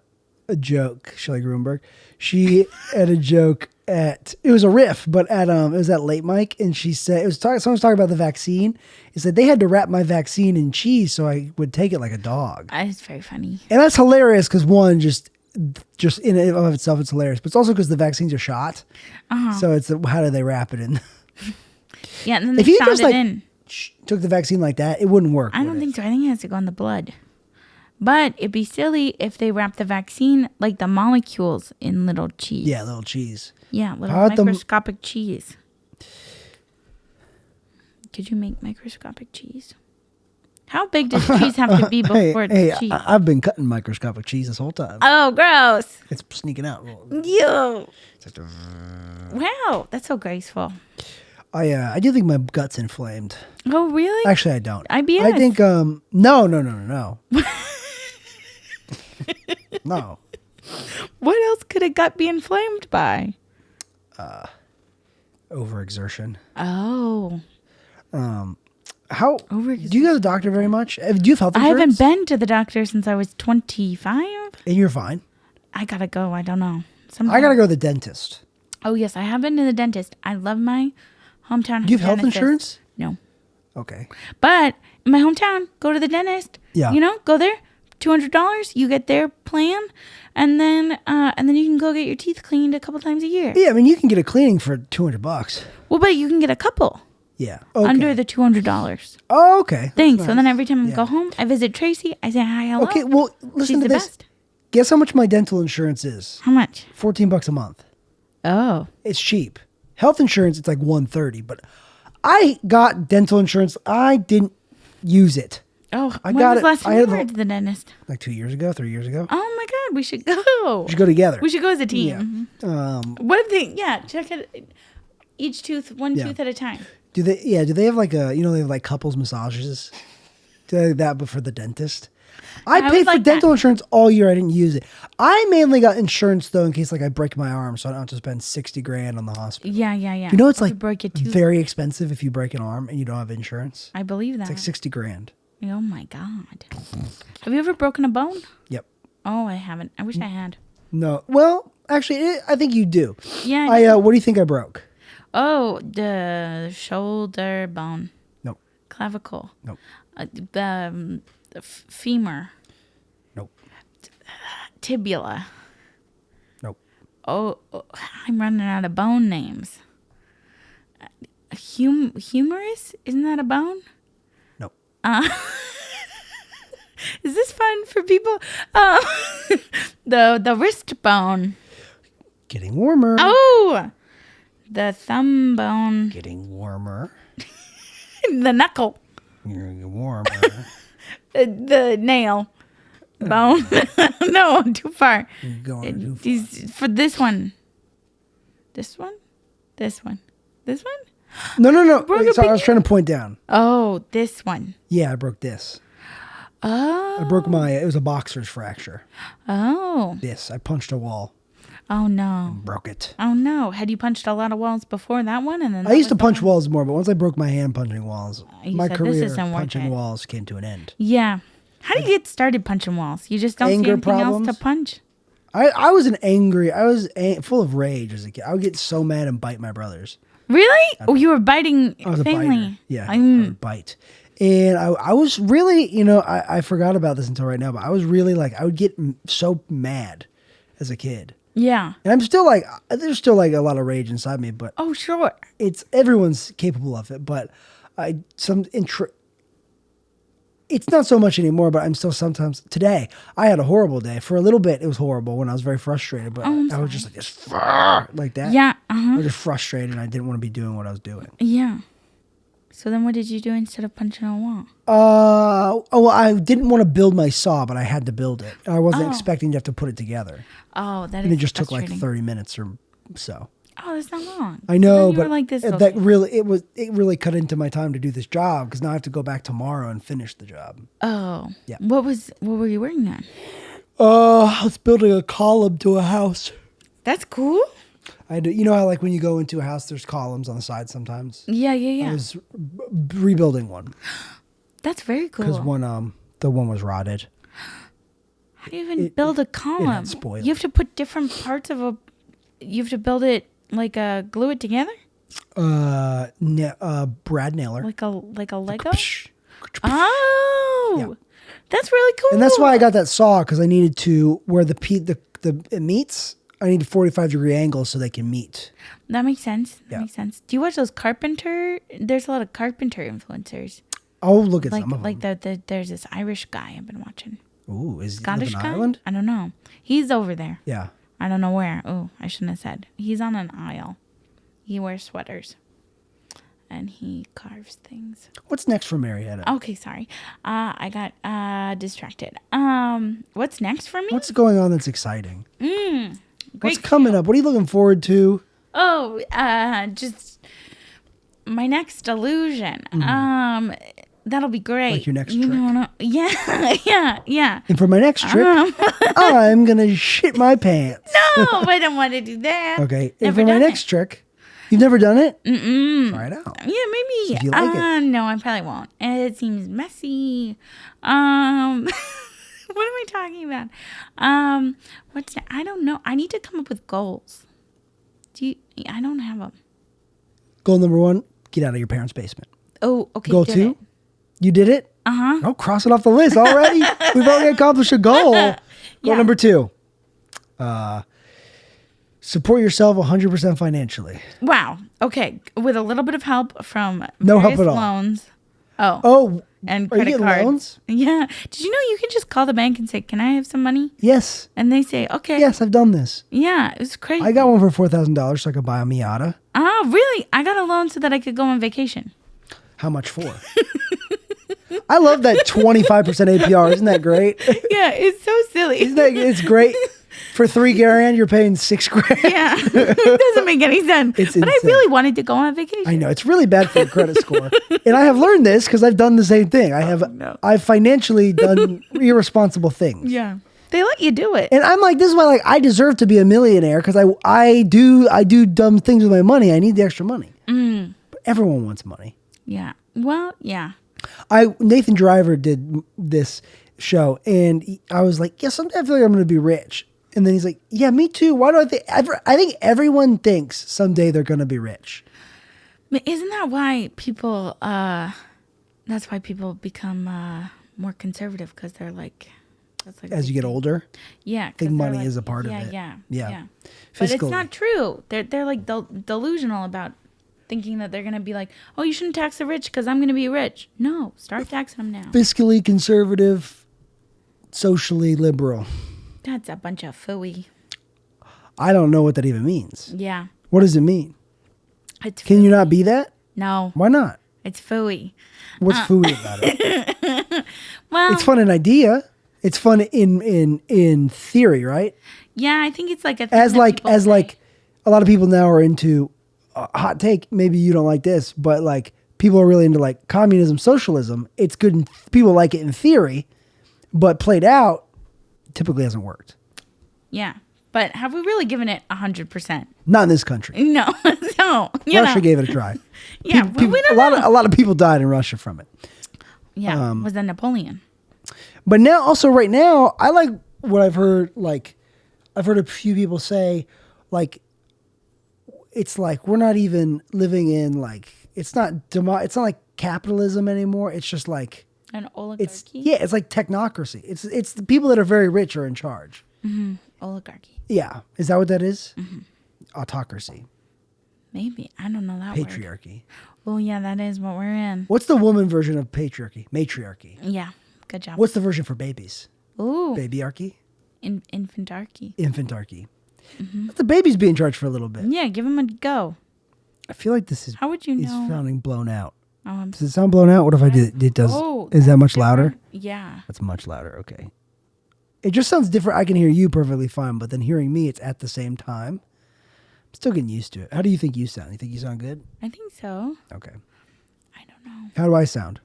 Speaker 1: a joke, Shelley Grunberg. She had a joke it was a riff, but it was at Late Mike, and she said, someone was talking about the vaccine. It said they had to wrap my vaccine in cheese so I would take it like a dog.
Speaker 2: It's very funny.
Speaker 1: And that's hilarious because one, just in and of itself, it's hilarious. But it's also because the vaccines are shot. So it's how do they wrap it in?
Speaker 2: Yeah, and then they
Speaker 1: If you
Speaker 2: shot
Speaker 1: just
Speaker 2: it
Speaker 1: like
Speaker 2: in.
Speaker 1: took the vaccine like that, it wouldn't work.
Speaker 2: I don't think so. I think it has to go in the blood. But it'd be silly if they wrap the vaccine like the molecules in little cheese.
Speaker 1: Yeah, little cheese.
Speaker 2: Yeah, little
Speaker 1: How about the-
Speaker 2: microscopic cheese. Could you make microscopic cheese? How big does cheese have to be before it's cheese?
Speaker 1: I've been cutting microscopic cheese this whole time.
Speaker 2: Oh, gross.
Speaker 1: It's sneaking out.
Speaker 2: Ew. Wow, that's so graceful.
Speaker 1: I do think my gut's inflamed.
Speaker 2: Oh, really?
Speaker 1: Actually, I don't.
Speaker 2: IBS.
Speaker 1: I think no. No.
Speaker 2: What else could a gut be inflamed by?
Speaker 1: Overexertion.
Speaker 2: Oh.
Speaker 1: How do you go to the doctor very much? Do you have health
Speaker 2: I
Speaker 1: insurance?
Speaker 2: haven't been to the doctor since I was 25.
Speaker 1: And you're fine.
Speaker 2: I gotta go. I don't know.
Speaker 1: I gotta go to the dentist.
Speaker 2: Oh, yes. I have been to the dentist. I love my hometown.
Speaker 1: Do you have health
Speaker 2: dentist.
Speaker 1: insurance?
Speaker 2: No.
Speaker 1: Okay.
Speaker 2: But in my hometown, go to the dentist.
Speaker 1: Yeah.
Speaker 2: You know, go there. $200. You get their plan, and then you can go get your teeth cleaned a couple times a year.
Speaker 1: Yeah, I mean you can get a cleaning for $200.
Speaker 2: Well, but you can get a couple
Speaker 1: Yeah. Okay.
Speaker 2: under the $200
Speaker 1: Oh, okay.
Speaker 2: thing.
Speaker 1: That's
Speaker 2: So then
Speaker 1: nice.
Speaker 2: every time I
Speaker 1: Yeah.
Speaker 2: go home, I visit Tracy. I say hi, hello.
Speaker 1: Okay, well, listen
Speaker 2: She's
Speaker 1: to
Speaker 2: the
Speaker 1: this.
Speaker 2: best.
Speaker 1: Guess how much my dental insurance is?
Speaker 2: How much?
Speaker 1: $14 a month.
Speaker 2: Oh.
Speaker 1: It's cheap. Health insurance, it's like $130, but I got dental insurance. I didn't use it
Speaker 2: Oh,
Speaker 1: I
Speaker 2: when
Speaker 1: got
Speaker 2: was
Speaker 1: it.
Speaker 2: the last
Speaker 1: I
Speaker 2: time you
Speaker 1: had
Speaker 2: went to the dentist?
Speaker 1: like 2 years ago, 3 years ago.
Speaker 2: Oh my God, we should go.
Speaker 1: We should go together.
Speaker 2: We should go as a team.
Speaker 1: Yeah.
Speaker 2: What if they? Yeah, check it. Each tooth, one
Speaker 1: Yeah.
Speaker 2: tooth at a time.
Speaker 1: Do they? Yeah. Do they have like they have like couples massages? Do they have that, but for the dentist? I
Speaker 2: would
Speaker 1: paid for
Speaker 2: like
Speaker 1: dental
Speaker 2: that.
Speaker 1: insurance all year. I didn't use it. I mainly got insurance though, in case like I break my arm, so I don't have to spend $60,000 on the hospital.
Speaker 2: Yeah.
Speaker 1: You know, it's
Speaker 2: If
Speaker 1: like
Speaker 2: you broke your tooth.
Speaker 1: very expensive if you break an arm and you don't have insurance.
Speaker 2: I believe that.
Speaker 1: It's like $60,000.
Speaker 2: Oh my God. Have you ever broken a bone?
Speaker 1: Yep.
Speaker 2: Oh, I haven't. I wish I had.
Speaker 1: No. Well, actually, I think you do.
Speaker 2: Yeah.
Speaker 1: What do you think I broke?
Speaker 2: Oh, the shoulder bone,
Speaker 1: Nope.
Speaker 2: clavicle,
Speaker 1: Nope.
Speaker 2: the femur,
Speaker 1: Nope.
Speaker 2: tibula.
Speaker 1: Nope.
Speaker 2: Oh, I'm running out of bone names. Humerus? Isn't that a bone?
Speaker 1: Nope.
Speaker 2: Is this fun for people? The wrist bone.
Speaker 1: Getting warmer.
Speaker 2: Oh, the thumb bone.
Speaker 1: Getting warmer.
Speaker 2: The knuckle.
Speaker 1: You're getting warmer.
Speaker 2: The nail bone. No, too far.
Speaker 1: You're going too far.
Speaker 2: These for this one. This one. This one. This one.
Speaker 1: No.
Speaker 2: Broke
Speaker 1: Wait,
Speaker 2: a
Speaker 1: sorry, I was
Speaker 2: pinky?
Speaker 1: trying to point down.
Speaker 2: Oh, this one.
Speaker 1: Yeah, I broke this.
Speaker 2: Oh.
Speaker 1: I broke it was a boxer's fracture.
Speaker 2: Oh.
Speaker 1: This. I punched a wall.
Speaker 2: Oh no.
Speaker 1: Broke it.
Speaker 2: Oh no. Had you punched a lot of walls before that one, and then
Speaker 1: I used to punch walls more, but once I broke my hand punching walls,
Speaker 2: You
Speaker 1: my
Speaker 2: said, "This
Speaker 1: career
Speaker 2: isn't worth
Speaker 1: punching
Speaker 2: it."
Speaker 1: walls came to an end.
Speaker 2: Yeah. How do you get started punching walls? You just don't see
Speaker 1: Anger
Speaker 2: anything else
Speaker 1: problems?
Speaker 2: to punch.
Speaker 1: I was full of rage as a kid. I would get so mad and bite my brothers.
Speaker 2: Really? Oh, you were biting
Speaker 1: I was a
Speaker 2: family.
Speaker 1: biter. Yeah, I would bite. And I was really, I forgot about this until right now, but I was really like, I would get so mad as a kid.
Speaker 2: Yeah.
Speaker 1: And I'm still like, there's still like a lot of rage inside me, but
Speaker 2: Oh, sure.
Speaker 1: everyone's capable of it. But it's not so much anymore, but I'm still sometimes. Today, I had a horrible day. For a little bit, it was horrible when I was very frustrated, but I was just like this, like that.
Speaker 2: Yeah.
Speaker 1: I was just frustrated and I didn't want to be doing what I was doing.
Speaker 2: Yeah. So then what did you do instead of punching a wall?
Speaker 1: I didn't want to build my saw, but I had to build it. I wasn't expecting to have to put it together.
Speaker 2: Oh, that is
Speaker 1: And it just took like
Speaker 2: frustrating.
Speaker 1: 30 minutes or so.
Speaker 2: Oh, that's not long.
Speaker 1: I know,
Speaker 2: Then you were
Speaker 1: but
Speaker 2: like this.
Speaker 1: that
Speaker 2: okay.
Speaker 1: it really cut into my time to do this job because now I have to go back tomorrow and finish the job.
Speaker 2: Oh.
Speaker 1: Yeah.
Speaker 2: What were you working on?
Speaker 1: I was building a column to a house.
Speaker 2: That's cool.
Speaker 1: You know how like when you go into a house, there's columns on the side sometimes.
Speaker 2: Yeah.
Speaker 1: I was rebuilding one
Speaker 2: That's very cool.
Speaker 1: because the one was rotted.
Speaker 2: How do you even build a column?
Speaker 1: spoiled.
Speaker 2: You have to put different parts of you have to build it like glue it together?
Speaker 1: Brad nailer.
Speaker 2: Like a Lego?
Speaker 1: Psh.
Speaker 2: Oh.
Speaker 1: Yeah.
Speaker 2: That's really cool.
Speaker 1: And that's why I got that saw because I needed to where it meets. I need a 45-degree angle so they can meet.
Speaker 2: That makes sense.
Speaker 1: Yeah.
Speaker 2: Makes sense. Do you watch those carpenter? There's a lot of carpenter influencers.
Speaker 1: I'll look at
Speaker 2: Like
Speaker 1: some of them.
Speaker 2: there's this Irish guy I've been watching.
Speaker 1: Ooh, is he
Speaker 2: Scottish
Speaker 1: live
Speaker 2: guy?
Speaker 1: in Ireland?
Speaker 2: I don't know. He's over there.
Speaker 1: Yeah.
Speaker 2: I don't know where. Oh, I shouldn't have said. He's on an aisle. He wears sweaters. And he carves things.
Speaker 1: What's next for Marietta?
Speaker 2: Okay, sorry. I got distracted. What's next for me?
Speaker 1: What's going on that's exciting?
Speaker 2: Great
Speaker 1: What's coming up? What are you looking forward to?
Speaker 2: Oh, just my next illusion. That'll be great.
Speaker 1: Like your next
Speaker 2: you
Speaker 1: trick.
Speaker 2: Know, yeah.
Speaker 1: And for my next trick, I'm going to shit my pants.
Speaker 2: No, I don't want to do that.
Speaker 1: Okay. And
Speaker 2: Never
Speaker 1: for my
Speaker 2: done
Speaker 1: next trick, you've never done it?
Speaker 2: Mm-mm.
Speaker 1: Try it out.
Speaker 2: Yeah, maybe.
Speaker 1: See if you like it.
Speaker 2: No, I probably won't. It seems messy. What am I talking about? I don't know. I need to come up with goals. I don't have them.
Speaker 1: Goal number 1, get out of your parents' basement.
Speaker 2: Oh, okay.
Speaker 1: Goal 2, you did it?
Speaker 2: Uh-huh.
Speaker 1: Oh, cross it off the list already. We've already accomplished a goal. Goal
Speaker 2: Yeah.
Speaker 1: number 2, support yourself 100% financially.
Speaker 2: Wow. Okay. With a little bit of help from
Speaker 1: No help
Speaker 2: various
Speaker 1: at all.
Speaker 2: loans. Oh.
Speaker 1: Oh,
Speaker 2: And
Speaker 1: are you
Speaker 2: credit
Speaker 1: getting
Speaker 2: cards.
Speaker 1: loans?
Speaker 2: Yeah. Did you know you can just call the bank and say, "Can I have some money?"
Speaker 1: Yes.
Speaker 2: And they say, "Okay."
Speaker 1: Yes, I've done this.
Speaker 2: Yeah, it was crazy.
Speaker 1: I got one for $4,000 so I could buy a Miata.
Speaker 2: Oh, really? I got a loan so that I could go on vacation.
Speaker 1: How much for? I love that 25% APR. Isn't that great?
Speaker 2: Yeah, it's so silly.
Speaker 1: Isn't that it's great? For $3,000, you're paying $6,000.
Speaker 2: Yeah, it doesn't make any sense.
Speaker 1: It's
Speaker 2: but I
Speaker 1: insane.
Speaker 2: really wanted to go on vacation.
Speaker 1: I know it's really bad for your credit score, and I have learned this because I've done the same thing. I've financially done irresponsible things.
Speaker 2: Yeah, they let you do it.
Speaker 1: And I'm like, this is why like I deserve to be a millionaire because I do dumb things with my money. I need the extra money. But everyone wants money.
Speaker 2: Yeah. Well, yeah.
Speaker 1: Nathan Driver did this show, and I was like, yeah, someday I feel like I'm going to be rich. And then he's like, yeah, me too. Why do I think? I think everyone thinks someday they're going to be rich.
Speaker 2: But isn't that why people? That's why people become more conservative because they're like. That's like
Speaker 1: As you get older,
Speaker 2: yeah,
Speaker 1: I think money is a part of it.
Speaker 2: Yeah. But it's
Speaker 1: Fiscally.
Speaker 2: not true. They're like delusional about thinking that they're gonna be like, oh, you shouldn't tax the rich because I'm gonna be rich. No, start taxing them now.
Speaker 1: Fiscally conservative, socially liberal.
Speaker 2: That's a bunch of phooey.
Speaker 1: I don't know what that even means.
Speaker 2: Yeah,
Speaker 1: What does it mean?
Speaker 2: it's
Speaker 1: Can you not be that?
Speaker 2: no,
Speaker 1: Why not?
Speaker 2: it's phooey.
Speaker 1: What's fooey about it?
Speaker 2: Well,
Speaker 1: It's fun in idea. It's fun in theory, right?
Speaker 2: yeah, I think it's like a thing
Speaker 1: As
Speaker 2: that
Speaker 1: like
Speaker 2: people
Speaker 1: as
Speaker 2: say.
Speaker 1: like a lot of people now are into hot take. Maybe you don't like this, but like people are really into like communism, socialism. It's good. People like it in theory, but played out typically hasn't worked.
Speaker 2: Yeah, but have we really given it 100%?
Speaker 1: Not in this country.
Speaker 2: No, no. You
Speaker 1: Russia
Speaker 2: know.
Speaker 1: gave it a try.
Speaker 2: Yeah,
Speaker 1: People-
Speaker 2: we don't
Speaker 1: a
Speaker 2: know.
Speaker 1: lot of people died in Russia from it.
Speaker 2: Yeah, was that Napoleon?
Speaker 1: But now, also right now, I like what I've heard. Like, I've heard a few people say, like, it's like we're not even living in like it's not like capitalism anymore. It's just like
Speaker 2: An oligarchy?
Speaker 1: it's like technocracy. It's the people that are very rich are in charge.
Speaker 2: Oligarchy.
Speaker 1: Yeah, is that what that is? Autocracy,
Speaker 2: Maybe. I don't know that word.
Speaker 1: patriarchy.
Speaker 2: Well, yeah, that is what we're in.
Speaker 1: What's the woman version of patriarchy? Matriarchy.
Speaker 2: Yeah, good job.
Speaker 1: What's the version for babies?
Speaker 2: Ooh,
Speaker 1: Babyarchy,
Speaker 2: infantarchy.
Speaker 1: infantarchy. Let the babies be in charge for a little bit.
Speaker 2: Yeah, give him a go.
Speaker 1: I feel like this is
Speaker 2: How would you
Speaker 1: is
Speaker 2: know?
Speaker 1: sounding blown out.
Speaker 2: Oh, I'm
Speaker 1: Does it sound blown out? What if I did? It does.
Speaker 2: Oh,
Speaker 1: Is that
Speaker 2: that's
Speaker 1: much louder?
Speaker 2: different. Yeah.
Speaker 1: That's much louder. Okay. It just sounds different. I can hear you perfectly fine, but then hearing me, it's at the same time. I'm still getting used to it. How do you think you sound? You think you sound good?
Speaker 2: I think so.
Speaker 1: Okay.
Speaker 2: I don't know.
Speaker 1: How do I sound?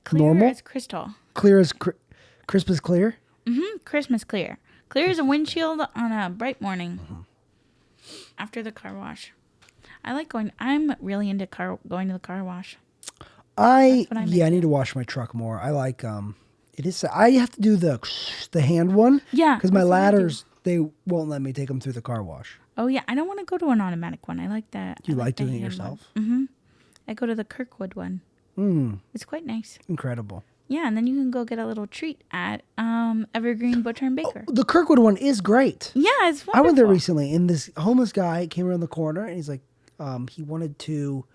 Speaker 2: Clear
Speaker 1: Normal?
Speaker 2: as crystal.
Speaker 1: Clear as crisp as clear?
Speaker 2: Christmas clear. Clear as a windshield on a bright morning. After the car wash. I'm really into going to the car wash.
Speaker 1: I
Speaker 2: what I
Speaker 1: need to wash my truck more. I like it is I have to do the hand one.
Speaker 2: Yeah,
Speaker 1: Because my
Speaker 2: that's what I do.
Speaker 1: ladders they won't let me take them through the car wash.
Speaker 2: Oh, yeah. I don't want to go to an automatic one. I like that.
Speaker 1: You
Speaker 2: I
Speaker 1: like
Speaker 2: the
Speaker 1: doing it
Speaker 2: hand
Speaker 1: yourself?
Speaker 2: one. I go to the Kirkwood one. It's quite nice.
Speaker 1: Incredible.
Speaker 2: Yeah, and then you can go get a little treat at Evergreen Butcher and Baker.
Speaker 1: The Kirkwood one is great.
Speaker 2: Yeah, it's wonderful.
Speaker 1: I went there recently, and this homeless guy came around the corner, and he's like, he wanted to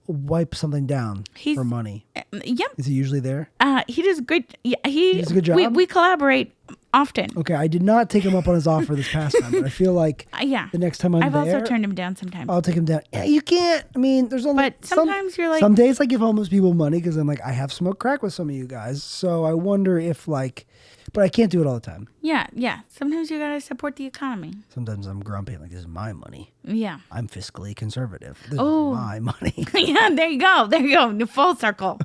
Speaker 1: wipe something down for money.
Speaker 2: Yep.
Speaker 1: Is he usually there?
Speaker 2: He does great. Yeah, he
Speaker 1: does a good job?
Speaker 2: We collaborate often.
Speaker 1: Okay, I did not take him up on his offer this past time, but I feel like
Speaker 2: Yeah.
Speaker 1: the next time I'm
Speaker 2: I've
Speaker 1: there,
Speaker 2: also turned him down sometimes.
Speaker 1: I'll take him down. Yeah, you can't. I mean, there's only.
Speaker 2: But sometimes you're like-
Speaker 1: Some days I give homeless people money because I'm like, I have smoked crack with some of you guys, so I wonder if like, but I can't do it all the time.
Speaker 2: Yeah. Sometimes you gotta support the economy.
Speaker 1: Sometimes I'm grumpy, like this is my money.
Speaker 2: Yeah.
Speaker 1: I'm fiscally conservative. This
Speaker 2: Oh.
Speaker 1: is my money.
Speaker 2: Yeah, there you go. The full circle.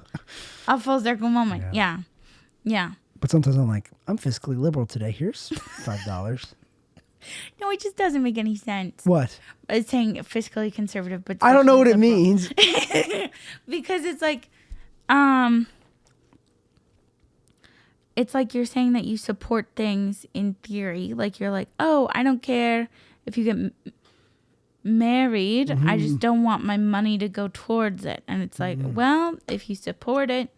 Speaker 2: A full circle moment. Yeah. Yeah.
Speaker 1: But sometimes I'm like, I'm fiscally liberal today. Here's $5.
Speaker 2: No, it just doesn't make any sense.
Speaker 1: What?
Speaker 2: It's saying fiscally conservative, but
Speaker 1: I don't know what it
Speaker 2: socially
Speaker 1: means.
Speaker 2: liberal. Because it's like, it's like you're saying that you support things in theory. Like you're like, oh, I don't care if you get married. I just don't want my money to go towards it. And it's like, well, if you support it,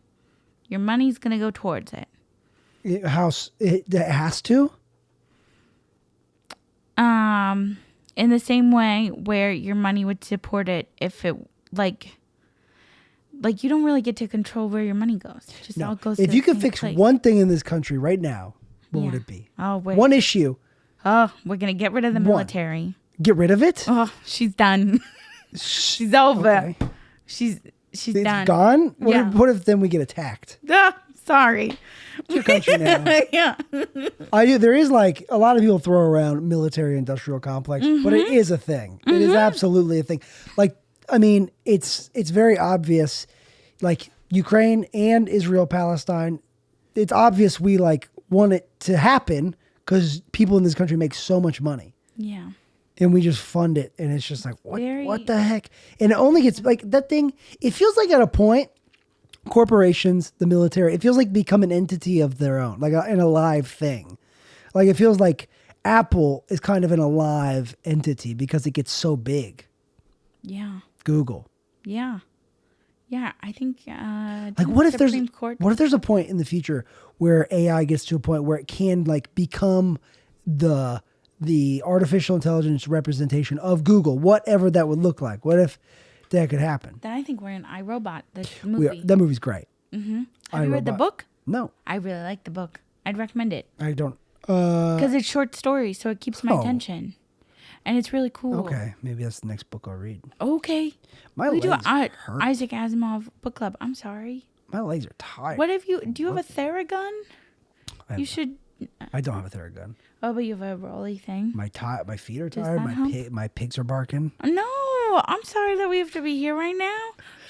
Speaker 2: your money's going to go towards it.
Speaker 1: It has to?
Speaker 2: In the same way where your money would support it if it, like you don't really get to control where your money goes. It just all goes to
Speaker 1: If you
Speaker 2: the
Speaker 1: could
Speaker 2: same
Speaker 1: fix
Speaker 2: place.
Speaker 1: one thing in this country right now, what would
Speaker 2: Yeah.
Speaker 1: it be?
Speaker 2: Oh, wait.
Speaker 1: One issue.
Speaker 2: Oh, we're going to get rid of the military.
Speaker 1: Get rid of it?
Speaker 2: Oh, she's done. She's over.
Speaker 1: Okay.
Speaker 2: She's
Speaker 1: It's
Speaker 2: done.
Speaker 1: gone?
Speaker 2: Yeah.
Speaker 1: What if then we get attacked?
Speaker 2: Ah, sorry.
Speaker 1: It's your country now.
Speaker 2: Yeah.
Speaker 1: There is like a lot of people throw around military industrial complex, but it is a thing. It is absolutely a thing. Like, I mean, it's very obvious, like Ukraine and Israel, Palestine, it's obvious we like want it to happen because people in this country make so much money.
Speaker 2: Yeah.
Speaker 1: And we just fund it. And it's just like,
Speaker 2: Very-
Speaker 1: what the heck? And it only gets like that thing. It feels like at a point, corporations, the military, it feels like become an entity of their own, like an alive thing. Like it feels like Apple is kind of an alive entity because it gets so big.
Speaker 2: Yeah.
Speaker 1: Google.
Speaker 2: Yeah. Yeah. I think,
Speaker 1: Like what if there's a point in the future where AI gets to a point where it can like become the artificial intelligence representation of Google, whatever that would look like? What if that could happen?
Speaker 2: Then I think we're in iRobot, the movie.
Speaker 1: That movie's great.
Speaker 2: Have you read the book?
Speaker 1: No,
Speaker 2: I really like the book. I'd recommend it.
Speaker 1: I don't.
Speaker 2: Because it's short stories, so it keeps my
Speaker 1: Oh.
Speaker 2: attention. And it's really cool.
Speaker 1: Okay, maybe that's the next book I'll read.
Speaker 2: Okay.
Speaker 1: My
Speaker 2: We do
Speaker 1: legs hurt.
Speaker 2: Isaac Asimov book club. I'm sorry.
Speaker 1: My legs are tired.
Speaker 2: Do you have a Theragun? You should.
Speaker 1: I don't have a Theragun.
Speaker 2: Oh, but you have a rolly thing.
Speaker 1: My feet are
Speaker 2: Does
Speaker 1: tired.
Speaker 2: that help?
Speaker 1: My pigs are barking.
Speaker 2: No, I'm sorry that we have to be here right now.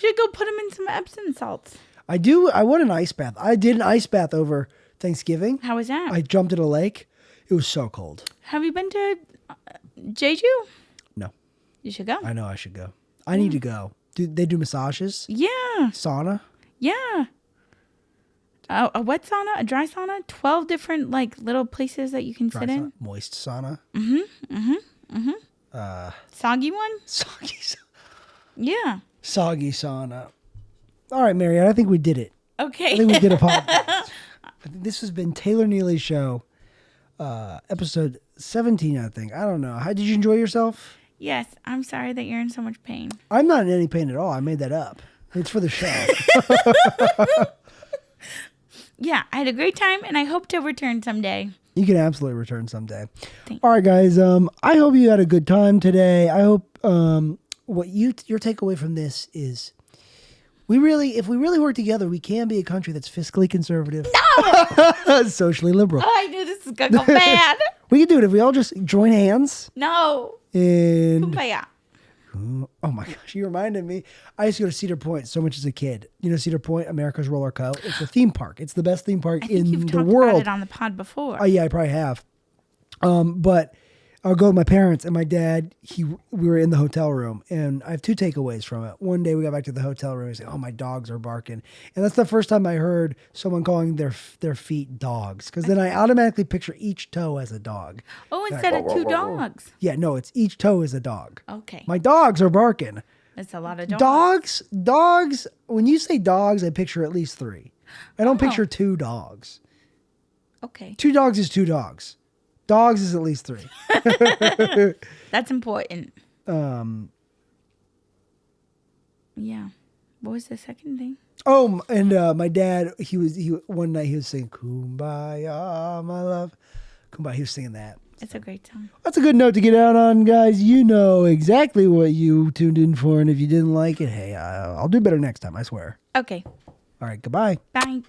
Speaker 2: You should go put them in some Epsom salts.
Speaker 1: I want an ice bath. I did an ice bath over Thanksgiving.
Speaker 2: How was that?
Speaker 1: I jumped in a lake. It was so cold.
Speaker 2: Have you been to Jeju?
Speaker 1: No,
Speaker 2: You should go.
Speaker 1: I know I should go. I need to go. They do massages?
Speaker 2: Yeah,
Speaker 1: Sauna?
Speaker 2: yeah. A wet sauna, a dry sauna, 12 different like little places that you can
Speaker 1: Dry
Speaker 2: sit
Speaker 1: sauna?
Speaker 2: in.
Speaker 1: Moist sauna?
Speaker 2: Soggy one?
Speaker 1: Soggy sauna.
Speaker 2: Yeah.
Speaker 1: Soggy sauna. All right, Mariette, I think we did it. I
Speaker 2: Okay.
Speaker 1: think we did a podcast. This has been Taylor Neely's show, episode 17, I think. I don't know. How did you enjoy yourself?
Speaker 2: Yes, I'm sorry that you're in so much pain.
Speaker 1: I'm not in any pain at all. I made that up. It's for the show.
Speaker 2: Yeah, I had a great time, and I hope to return someday.
Speaker 1: You can absolutely return someday.
Speaker 2: Thanks.
Speaker 1: All right, guys. I hope you had a good time today. I hope what your takeaway from this is if we really work together, we can be a country that's fiscally conservative. No! Socially liberal.
Speaker 2: Oh, I knew this was going to go bad.
Speaker 1: We can do it if we all just join hands
Speaker 2: No.
Speaker 1: and
Speaker 2: Kumbaya.
Speaker 1: oh my gosh, you reminded me. I used to go to Cedar Point so much as a kid. You know Cedar Point, America's Roller Co. It's a theme park. It's the best theme park
Speaker 2: I think
Speaker 1: in
Speaker 2: you've
Speaker 1: the
Speaker 2: talked
Speaker 1: world.
Speaker 2: about it on the pod before.
Speaker 1: Oh yeah, I probably have. But I'll go with my parents and my dad. We were in the hotel room, and I have two takeaways from it. One day we got back to the hotel room and said, "Oh, my dogs are barking," and that's the first time I heard someone calling their feet dogs. Because then I automatically picture each toe as a dog.
Speaker 2: Oh, instead of two dogs.
Speaker 1: Yeah, no, it's each toe is a dog.
Speaker 2: Okay.
Speaker 1: My dogs are barking.
Speaker 2: That's a lot of dogs.
Speaker 1: Dogs. When you say dogs, I picture at least three. I don't
Speaker 2: Oh.
Speaker 1: picture two dogs.
Speaker 2: Okay.
Speaker 1: Two dogs is two dogs. Dogs is at least three.
Speaker 2: That's important.
Speaker 1: Um.
Speaker 2: Yeah. What was the second thing?
Speaker 1: Oh, and my dad, one night he was singing "Kumbaya, my love." Kumbaya. He was singing that.
Speaker 2: It's a great song.
Speaker 1: That's a good note to get out on, guys. You know exactly what you tuned in for, and if you didn't like it, hey, I'll do better next time. I swear.
Speaker 2: Okay.
Speaker 1: All right. Goodbye.
Speaker 2: Bye.